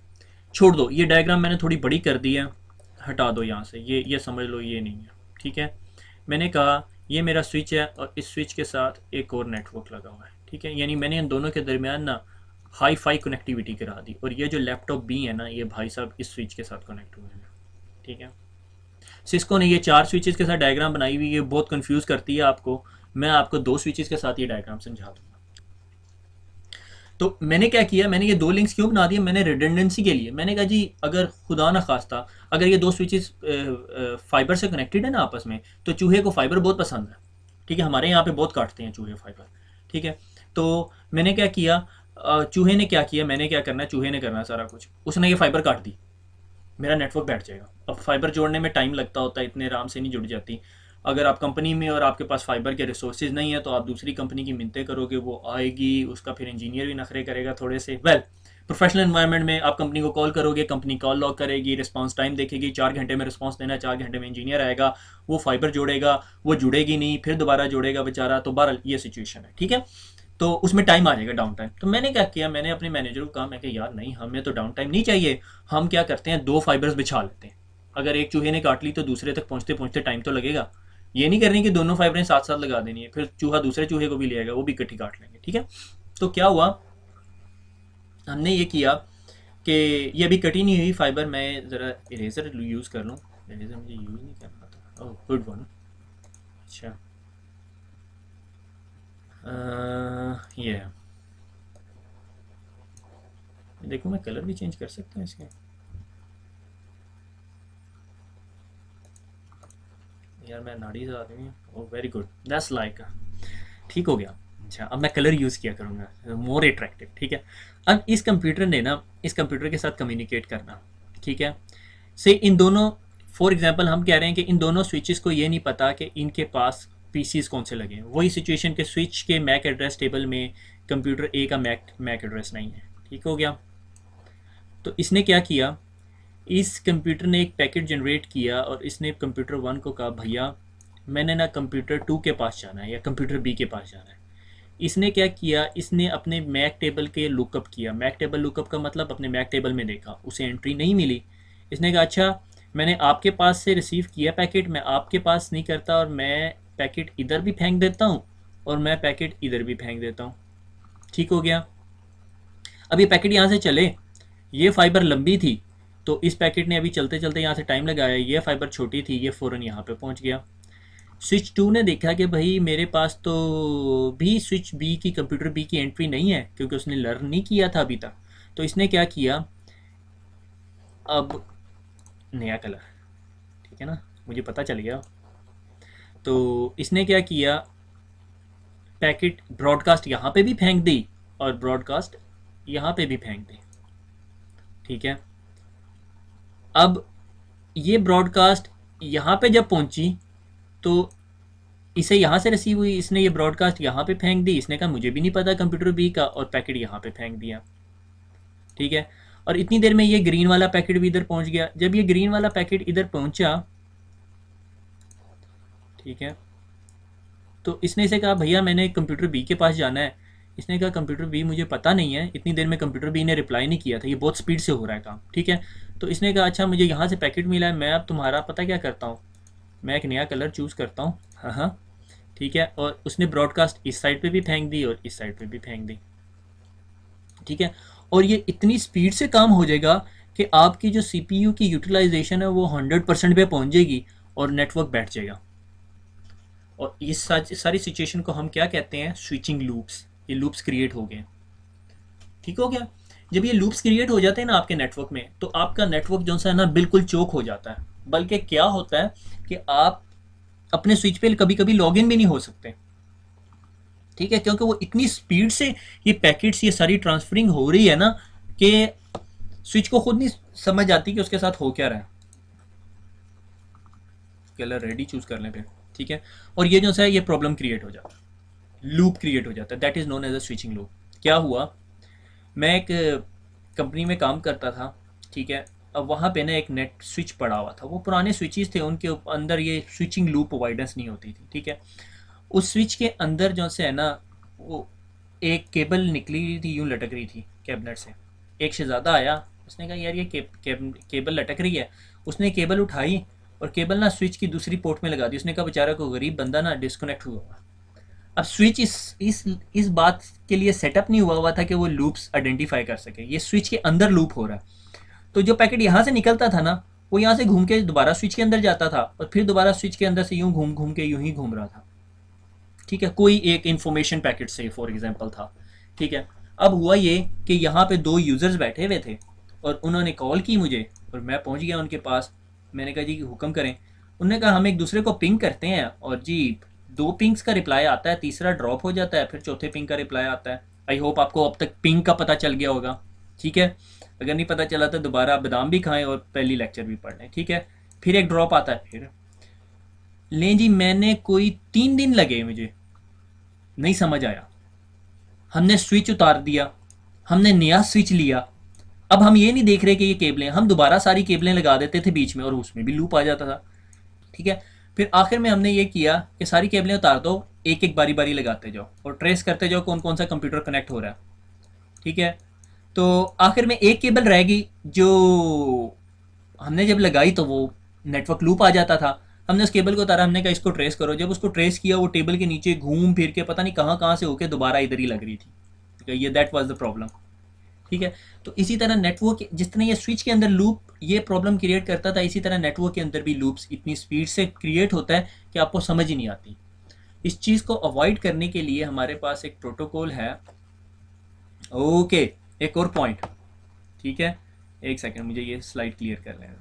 छोड़ दो, ये डायग्राम मैंने थोड़ी बड़ी कर दी है, हटा दो यहाँ से, ये समझ लो ये नहीं है। ठीक है, मैंने कहा ये मेरा स्विच है और इस स्विच के साथ एक और नेटवर्क लगा हुआ है। ठीक है, यानी मैंने इन दोनों के दरमियान ना हाई फाई कनेक्टिविटी करा दी, और ये जो लैपटॉप बी है ना, ये भाई साहब इस स्विच के साथ कनेक्ट हुए हैं। ठीक है, सिस्को ने ये 4 स्विचेस के साथ डायग्राम बनाई हुई है, बहुत कंफ्यूज करती है आपको। मैं आपको 2 स्विचेस के साथ ये डायग्राम समझा दूंगा। तो मैंने क्या किया, मैंने ये 2 लिंक्स क्यों बना दिए, मैंने रिडंडेंसी के लिए। मैंने कहा जी अगर खुदा ना खास्ता अगर ये 2 स्विचेस फाइबर से कनेक्टेड है ना आपस में, तो चूहे को फाइबर बहुत पसंद है। ठीक है, हमारे यहाँ पे बहुत काटते हैं चूहे फाइबर। ठीक है, तो मैंने क्या किया, चूहे ने क्या किया, मैंने क्या करना है, चूहे ने करना सारा कुछ, उसने ये फाइबर काट दी, मेरा नेटवर्क बैठ जाएगा। अब फाइबर जोड़ने में टाइम लगता होता है, इतने आराम से नहीं जुड़ जाती। अगर आप कंपनी में और आपके पास फाइबर के रिसोर्सेज नहीं है तो आप दूसरी कंपनी की मिन्नतें करोगे, वो आएगी, उसका फिर इंजीनियर भी नखरे करेगा थोड़े से। प्रोफेशनल एनवायरनमेंट में आप कंपनी को कॉल करोगे, कंपनी कॉल लॉक करेगी, रिस्पांस टाइम देखेगी, 4 घंटे में रिस्पांस देना है, 4 घंटे में इंजीनियर आएगा, वो फाइबर जोड़ेगा, वो जुड़ेगी नहीं, फिर दोबारा जोड़ेगा बेचारा। तो बहरहाल ये सिचुएशन है। ठीक है, तो उसमें टाइम आ जाएगा, डाउन टाइम। तो मैंने क्या किया, मैंने अपने मैनेजर को कहा, मैं कि यार नहीं, हमें तो डाउन टाइम नहीं चाहिए, हम क्या करते हैं 2 फाइबर्स बिछा लेते हैं। अगर एक चूहे ने काट ली तो दूसरे तक पहुंचते पहुंचते टाइम तो लगेगा। ये नहीं करनी कि दोनों फाइबरें साथ साथ लगा देनी है, फिर चूहा दूसरे चूहे को भी ले आएगा, वो भी इकट्ठी काट लेंगे। ठीक है, तो क्या हुआ, हमने ये किया कि ये अभी कटी नहीं हुई फाइबर, मैं ज़रा इरेजर यूज़ कर लूँ। इरेजर मुझे यूज़ नहीं करना था। Oh good one. अच्छा, ये है। देखो मैं कलर भी चेंज कर सकता हूँ इसके। यार मैं नाड़ी से आदमी हूँ। Oh very good, that's like. ठीक हो गया। अच्छा, अब मैं कलर यूज़ किया करूँगा, मोर अट्रैक्टिव। ठीक है, अब इस कंप्यूटर ने ना इस कंप्यूटर के साथ कम्युनिकेट करना। ठीक है, से इन दोनों, फॉर एग्जांपल हम कह रहे हैं कि इन दोनों स्विचेस को ये नहीं पता कि इनके पास पीसीज कौन से लगे हैं। वही सिचुएशन के स्विच के मैक एड्रेस टेबल में कंप्यूटर ए का मैक एड्रेस नहीं है। ठीक हो गया। तो इसने क्या किया, इस कंप्यूटर ने एक पैकेट जनरेट किया और इसने कंप्यूटर 1 को कहा भैया मैंने ना कंप्यूटर 2 के पास जाना है या कंप्यूटर बी के पास जाना है। इसने क्या किया, इसने अपने मैक टेबल के लुकअप किया। मैक टेबल लुकअप का मतलब अपने मैक टेबल में देखा, उसे एंट्री नहीं मिली। इसने कहा अच्छा मैंने आपके पास से रिसीव किया पैकेट, मैं आपके पास नहीं करता और मैं पैकेट इधर भी फेंक देता हूँ और मैं पैकेट इधर भी फेंक देता हूँ। ठीक हो गया। अब ये पैकेट यहाँ से चले, ये फाइबर लंबी थी तो इस पैकेट ने अभी चलते चलते यहाँ से टाइम लगाया, ये फाइबर छोटी थी, ये फ़ौरन यहाँ पे पहुँच गया। स्विच 2 ने देखा कि भाई मेरे पास तो भी स्विच बी की, कंप्यूटर बी की एंट्री नहीं है क्योंकि उसने लर्न नहीं किया था अभी तक। तो इसने क्या किया, अब नया कलर, ठीक है ना, मुझे पता चल गया। तो इसने क्या किया, पैकेट ब्रॉडकास्ट यहाँ पे भी फेंक दी और ब्रॉडकास्ट यहाँ पे भी फेंक दी। ठीक है, अब ये ब्रॉडकास्ट यहाँ पे जब पहुँची तो इसे यहाँ से रिसीव हुई, इसने ये ब्रॉडकास्ट यहाँ पे फेंक दी, इसने कहा मुझे भी नहीं पता कंप्यूटर बी का, और पैकेट यहाँ पे फेंक दिया। ठीक है, और इतनी देर में ये ग्रीन वाला पैकेट भी इधर पहुँच गया। जब ये ग्रीन वाला पैकेट इधर पहुँचा, ठीक है, तो इसने इसे कहा भैया मैंने कंप्यूटर बी के पास जाना है। इसने कहा कंप्यूटर बी मुझे पता नहीं है, इतनी देर में कंप्यूटर बी ने रिप्लाई नहीं किया था, ये बहुत स्पीड से हो रहा है काम, ठीक है। तो इसने कहा अच्छा मुझे यहाँ से पैकेट मिला है, मैं अब तुम्हारा पता क्या करता हूँ, मैं एक नया कलर चूज़ करता हूँ, हाँ हाँ ठीक है। और उसने ब्रॉडकास्ट इस साइड पे भी फेंक दी और इस साइड पे भी फेंक दी, ठीक है। और ये इतनी स्पीड से काम हो जाएगा कि आपकी जो सीपीयू की यूटिलाइजेशन है वो 100% पे पहुंच जाएगी और नेटवर्क बैठ जाएगा। और इस सारी सिचुएशन को हम क्या कहते हैं, स्विचिंग लूप्स। ये लूप्स क्रिएट हो गए, ठीक हो गया। जब ये लूप्स क्रिएट हो जाते हैं ना आपके नेटवर्क में, तो आपका नेटवर्क जो सा है ना बिल्कुल चोक हो जाता है। बल्कि क्या होता है कि आप अपने स्विच पे कभी कभी लॉग इन भी नहीं हो सकते, ठीक है, क्योंकि वो इतनी स्पीड से ये पैकेट्स ये सारी ट्रांसफरिंग हो रही है ना कि स्विच को खुद नहीं समझ आती कि उसके साथ हो क्या रहा है। कलर रेडी चूज कर लें फिर, ठीक है। और ये जो सा है ये प्रॉब्लम क्रिएट हो जाता है, लूप क्रिएट हो जाता है, that is known as a switching loop. क्या हुआ, मैं एक कंपनी में काम करता था, ठीक है। अब वहाँ पे ना एक नेट स्विच पड़ा हुआ था, वो पुराने स्विचेस थे, उनके अंदर ये स्विचिंग लूप अवॉइडेंस नहीं होती थी, ठीक है। उस स्विच के अंदर जो से है ना वो एक केबल निकली हुई थी, यूं लटक रही थी कैबिनेट से। एक शहजादा आया, उसने कहा यार ये केबल लटक रही है। उसने केबल उठाई और केबल ना स्विच की दूसरी पोर्ट में लगा दी। उसने कहा बेचारा को गरीब बंदा ना डिस्कनेक्ट हुआ हुआ। अब स्विच इस बात के लिए सेटअप नहीं हुआ हुआ था कि वो लूप्स आइडेंटिफाई कर सके, ये स्विच के अंदर लूप हो रहा है। तो जो पैकेट यहाँ से निकलता था ना वो यहाँ से घूम के दोबारा स्विच के अंदर जाता था और फिर दोबारा स्विच के अंदर से यूं घूम घूम के यूं ही घूम रहा था, ठीक है। कोई एक इंफॉर्मेशन पैकेट से फॉर एग्जांपल था, ठीक है। अब हुआ ये कि यहाँ पे दो यूजर्स बैठे हुए थे और उन्होंने कॉल की मुझे और मैं पहुँच गया उनके पास। मैंने कहा जी हुक्म करें। उन्होंने कहा हम एक दूसरे को पिंग करते हैं और जी 2 पिंग्स का रिप्लाई आता है, तीसरा ड्रॉप हो जाता है, फिर चौथे पिंग का रिप्लाई आता है। आई होप आपको अब तक पिंग का पता चल गया होगा, ठीक है। अगर नहीं पता चला तो दोबारा बादाम भी खाएं और पहली लेक्चर भी पढ़ लें, ठीक है। फिर एक ड्रॉप आता है, फिर लें जी मैंने कोई 3 दिन लगे, मुझे नहीं समझ आया। हमने स्विच उतार दिया, हमने नया स्विच लिया। अब हम ये नहीं देख रहे कि ये केबलें, हम दोबारा सारी केबलें लगा देते थे बीच में और उसमें भी लूप आ जाता था, ठीक है। फिर आखिर में हमने ये किया कि सारी केबलें उतार दो, एक एक बारी बारी लगाते जाओ और ट्रेस करते जाओ कौन कौन सा कंप्यूटर कनेक्ट हो रहा है, ठीक है। तो आखिर में एक केबल रहेगी जो हमने जब लगाई तो वो नेटवर्क लूप आ जाता था। हमने उस केबल को उतारा, हमने कहा इसको ट्रेस करो। जब उसको ट्रेस किया वो टेबल के नीचे घूम फिर के पता नहीं कहाँ कहाँ से होके दोबारा इधर ही लग रही थी, ठीक है। ये दैट वाज द प्रॉब्लम, ठीक है। तो इसी तरह नेटवर्क जिस तरह ये स्विच के अंदर लूप ये प्रॉब्लम क्रिएट करता था, इसी तरह नेटवर्क के अंदर भी लूप्स इतनी स्पीड से क्रिएट होता है कि आपको समझ ही नहीं आती। इस चीज़ को अवॉइड करने के लिए हमारे पास एक प्रोटोकॉल है। ओके, एक और पॉइंट, ठीक है। एक सेकंड मुझे ये स्लाइड क्लियर कर लें,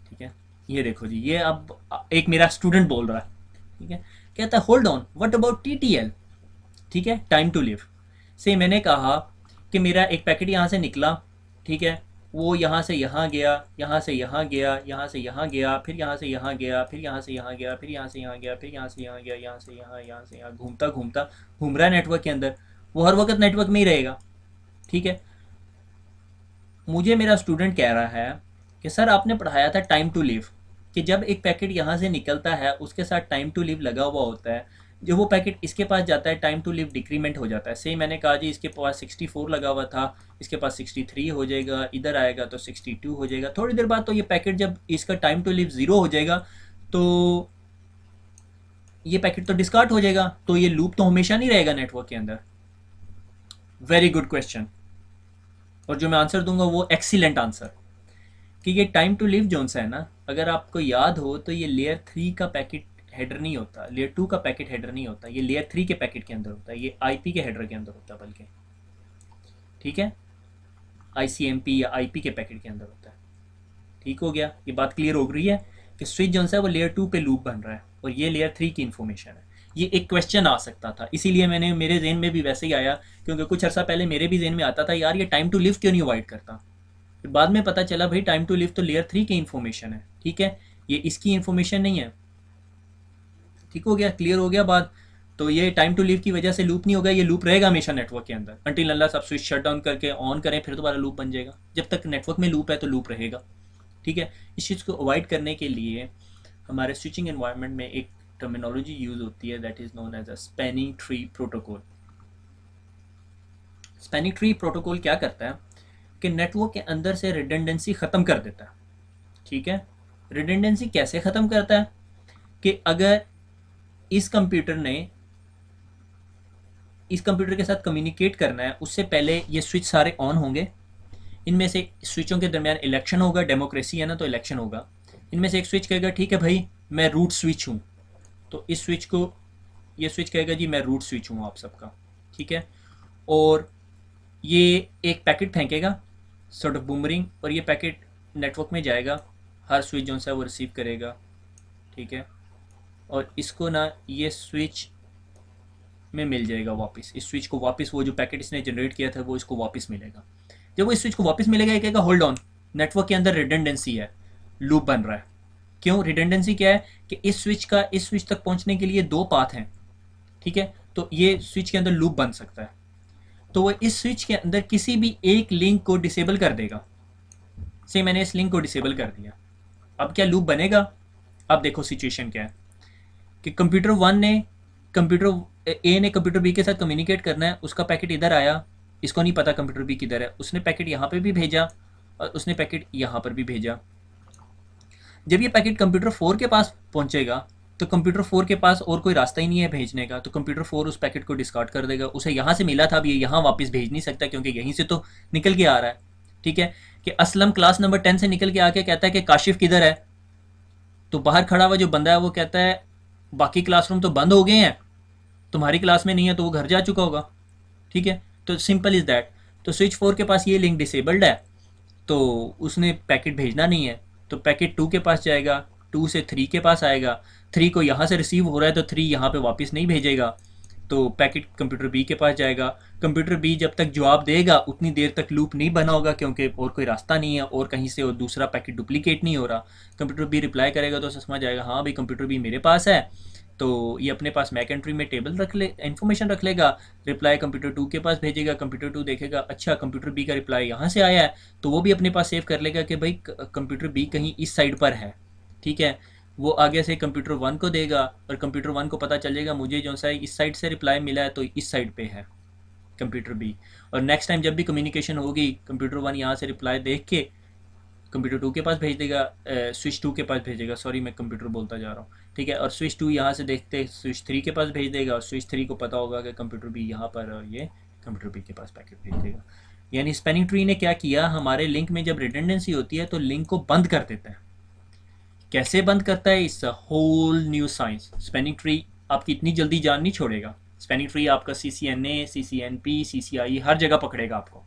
ठीक है। ये देखो जी, ये अब एक मेरा स्टूडेंट बोल रहा है, ठीक है। कहता है hold on, what about TTL, ठीक है, टाइम टू लिव से। मैंने कहा कि मेरा एक पैकेट यहाँ से निकला, ठीक है, वो यहाँ से यहाँ गया, यहाँ से यहाँ गया, यहाँ से यहाँ गया, फिर यहाँ से यहाँ गया, फिर यहाँ से यहाँ गया, फिर यहाँ से यहाँ गया, फिर यहाँ से यहाँ गया, यहाँ से यहाँ, यहाँ से यहाँ, घूमता घूमता घूम रहा है नेटवर्क के अंदर। वो हर वक्त नेटवर्क में ही रहेगा, ठीक है। मुझे मेरा स्टूडेंट कह रहा है कि सर आपने पढ़ाया था टाइम टू लिव, कि जब एक पैकेट यहाँ से निकलता है उसके साथ टाइम टू लिव लगा हुआ होता है। जब वो पैकेट इसके पास जाता है टाइम टू लिव डिक्रीमेंट हो जाता है। सही मैंने कहा जी इसके पास 64 लगा हुआ था, इसके पास 63 हो जाएगा, इधर आएगा तो 62 हो जाएगा। थोड़ी देर बाद तो ये पैकेट जब इसका टाइम टू लिव 0 हो जाएगा तो ये पैकेट तो डिस्कार्ड हो जाएगा। तो ये लूप तो हमेशा नहीं रहेगा नेटवर्क के अंदर। वेरी गुड क्वेश्चन, और जो मैं आंसर दूंगा वो एक्सीलेंट आंसर। कि ये टाइम टू लिव जोन सा है ना, अगर आपको याद हो तो ये लेयर 3 का पैकेट हेडर नहीं होता, लेयर 2 का पैकेट हेडर नहीं होता, ये लेयर 3 के पैकेट के अंदर होता है, ये आईपी के हेडर के अंदर होता है बल्कि, ठीक है, आईसीएमपी या आईपी के पैकेट के अंदर होता है। ठीक हो गया, ये बात क्लियर हो रही है कि स्विच जो है वो लेयर 2 पे लूप बन रहा है और ये लेयर 3 की इन्फॉर्मेशन है। ये एक क्वेश्चन आ सकता था, इसीलिए मैंने मेरे जेन में भी वैसे ही आया, क्योंकि कुछ अर्सा पहले मेरे भी जेन में आता था यार ये टाइम टू लिव क्यों नहीं अवॉइड करता। फिर बाद में पता चला भाई टाइम टू लिव तो लेयर 3 की इन्फॉर्मेशन है, ठीक है, ये इसकी इन्फॉर्मेशन नहीं है। ठीक हो गया, क्लियर हो गया बात। तो ये टाइम टू लिव की वजह से लूप नहीं होगा, ये लूप रहेगा हमेशा नेटवर्क के अंदर अंटिल अनलेस आप स्विच शट डाउन करके ऑन करें फिर दोबारा लूप बन जाएगा। जब तक नेटवर्क में लूप है तो लूप रहेगा, ठीक है। इस चीज़ को अवॉइड करने के लिए हमारे स्विचिंग एनवायरनमेंट में एक टर्मिनोलॉजी यूज होती है that is known as a spanning tree protocol. Spanning tree protocol क्या करता है कि नेटवर्क के अंदर से रिडंडेंसी ख़त्म कर देता है। ठीक है, रिडंडेंसी कैसे ख़त्म करता है कि अगर इस कंप्यूटर ने इस कंप्यूटर के साथ कम्युनिकेट करना है, उससे पहले ये स्विच सारे ऑन होंगे। इनमें से स्विचों के दरमियान इलेक्शन होगा, डेमोक्रेसी है ना, तो इलेक्शन होगा। इनमें से एक स्विच कहेगा ठीक है भाई मैं रूट स्विच हूँ, तो इस स्विच को, ये स्विच कहेगा जी मैं रूट स्विच हूँ आप सबका, ठीक है। और ये एक पैकेट फेंकेगा सॉर्ट ऑफ बूमरिंग, और ये पैकेट नेटवर्क में जाएगा, हर स्विच जो है वो रिसीव करेगा, ठीक है। और इसको ना ये स्विच में मिल जाएगा वापस, इस स्विच को वापस वो जो पैकेट इसने जनरेट किया था वो इसको वापस मिलेगा। जब वो इस स्विच को वापस मिलेगा, ये कहेगा होल्ड ऑन, नेटवर्क के अंदर रिडंडेंसी है, लूप बन रहा है। क्यों रिडंडेंसी क्या है कि इस स्विच का इस स्विच तक पहुंचने के लिए दो पाथ हैं, ठीक है, तो ये स्विच के अंदर लूप बन सकता है। तो वो इस स्विच के अंदर किसी भी एक लिंक को डिसेबल कर देगा। से मैंने इस लिंक को डिसेबल कर दिया, अब क्या लूप बनेगा? अब देखो सिचुएशन क्या है कि कंप्यूटर ए ने कंप्यूटर बी के साथ कम्युनिकेट करना है, उसका पैकेट इधर आया, इसको नहीं पता कंप्यूटर बी किधर है, उसने पैकेट यहाँ पे भी भेजा और उसने पैकेट यहाँ पर भी भेजा। जब ये पैकेट कंप्यूटर 4 के पास पहुंचेगा तो कंप्यूटर 4 के पास और कोई रास्ता ही नहीं है भेजने का, तो कंप्यूटर 4 उस पैकेट को डिस्कार्ड कर देगा। उसे यहाँ से मिला था, अब ये यहाँ वापस भेज नहीं सकता क्योंकि यहीं से तो निकल के आ रहा है, ठीक है। कि असलम क्लास नंबर 10 से निकल के आके कहता है कि काशिफ किधर है, तो बाहर खड़ा हुआ जो बंदा है वो कहता है बाकी क्लासरूम तो बंद हो गए हैं, तुम्हारी क्लास में नहीं है, तो वो घर जा चुका होगा, ठीक है। तो सिंपल इज़ दैट। तो स्विच 4 के पास ये लिंक डिसेबल्ड है, तो उसने पैकेट भेजना नहीं है, तो पैकेट 2 के पास जाएगा, 2 से 3 के पास आएगा, 3 को यहाँ से रिसीव हो रहा है तो 3 यहाँ पे वापस नहीं भेजेगा, तो पैकेट कंप्यूटर बी के पास जाएगा। कंप्यूटर बी जब तक जवाब देगा उतनी देर तक लूप नहीं बना होगा क्योंकि और कोई रास्ता नहीं है और कहीं से और दूसरा पैकेट डुप्लीकेट नहीं हो रहा। कंप्यूटर बी रिप्लाई करेगा तो समझ जाएगा हाँ भाई कंप्यूटर बी मेरे पास है, तो ये अपने पास मैक एंट्री में टेबल रख ले, इन्फॉर्मेशन रख लेगा, रिप्लाई कंप्यूटर 2 के पास भेजेगा, कंप्यूटर 2 देखेगा अच्छा कंप्यूटर बी का रिप्लाई यहाँ से आया है, तो वो भी अपने पास सेव कर लेगा कि भाई कंप्यूटर बी कहीं इस साइड पर है, ठीक है। वो आगे से कंप्यूटर 1 को देगा और कंप्यूटर 1 को पता चल जाएगा मुझे जो सा इस साइड से रिप्लाई मिला है तो इस साइड पे है कंप्यूटर बी। और नेक्स्ट टाइम जब भी कम्युनिकेशन होगी कंप्यूटर 1 यहाँ से रिप्लाई देख के कंप्यूटर 2 के पास भेज देगा, स्विच 2 के पास भेजेगा, सॉरी मैं कंप्यूटर बोलता जा रहा हूँ, ठीक है। और स्विच 2 यहाँ से देखते स्विच 3 के पास भेज देगा और स्विच 3 को पता होगा कि कंप्यूटर बी यहाँ पर है और ये कंप्यूटर बी के पास पैकेट भेज देगा। यानी स्पैनिंग ट्री ने क्या किया, हमारे लिंक में जब रिडंडेंसी होती है तो लिंक को बंद कर देता है। कैसे बंद करता है, it's a whole new science. Spanning tree आपकी इतनी जल्दी जान नहीं छोड़ेगा, स्पैनिंग ट्री आपका CCNA, CCNP, CCIE हर जगह पकड़ेगा आपको,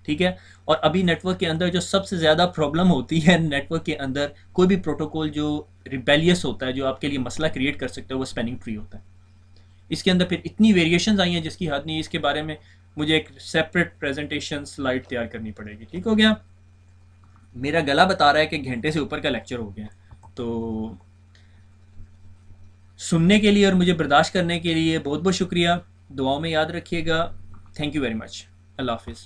ठीक है। और अभी नेटवर्क के अंदर जो सबसे ज़्यादा प्रॉब्लम होती है, नेटवर्क के अंदर कोई भी प्रोटोकॉल जो रिबेलियस होता है, जो आपके लिए मसला क्रिएट कर सकता है, वो स्पैनिंग ट्री होता है। इसके अंदर फिर इतनी वेरिएशंस आई हैं जिसकी हद नहीं, इसके बारे में मुझे एक सेपरेट प्रेजेंटेशन स्लाइड तैयार करनी पड़ेगी, ठीक हो गया। मेरा गला बता रहा है कि घंटे से ऊपर का लेक्चर हो गया, तो सुनने के लिए और मुझे बर्दाश्त करने के लिए बहुत बहुत शुक्रिया। दुआओं में याद रखिएगा। Thank you very much. Allah हाफिज़।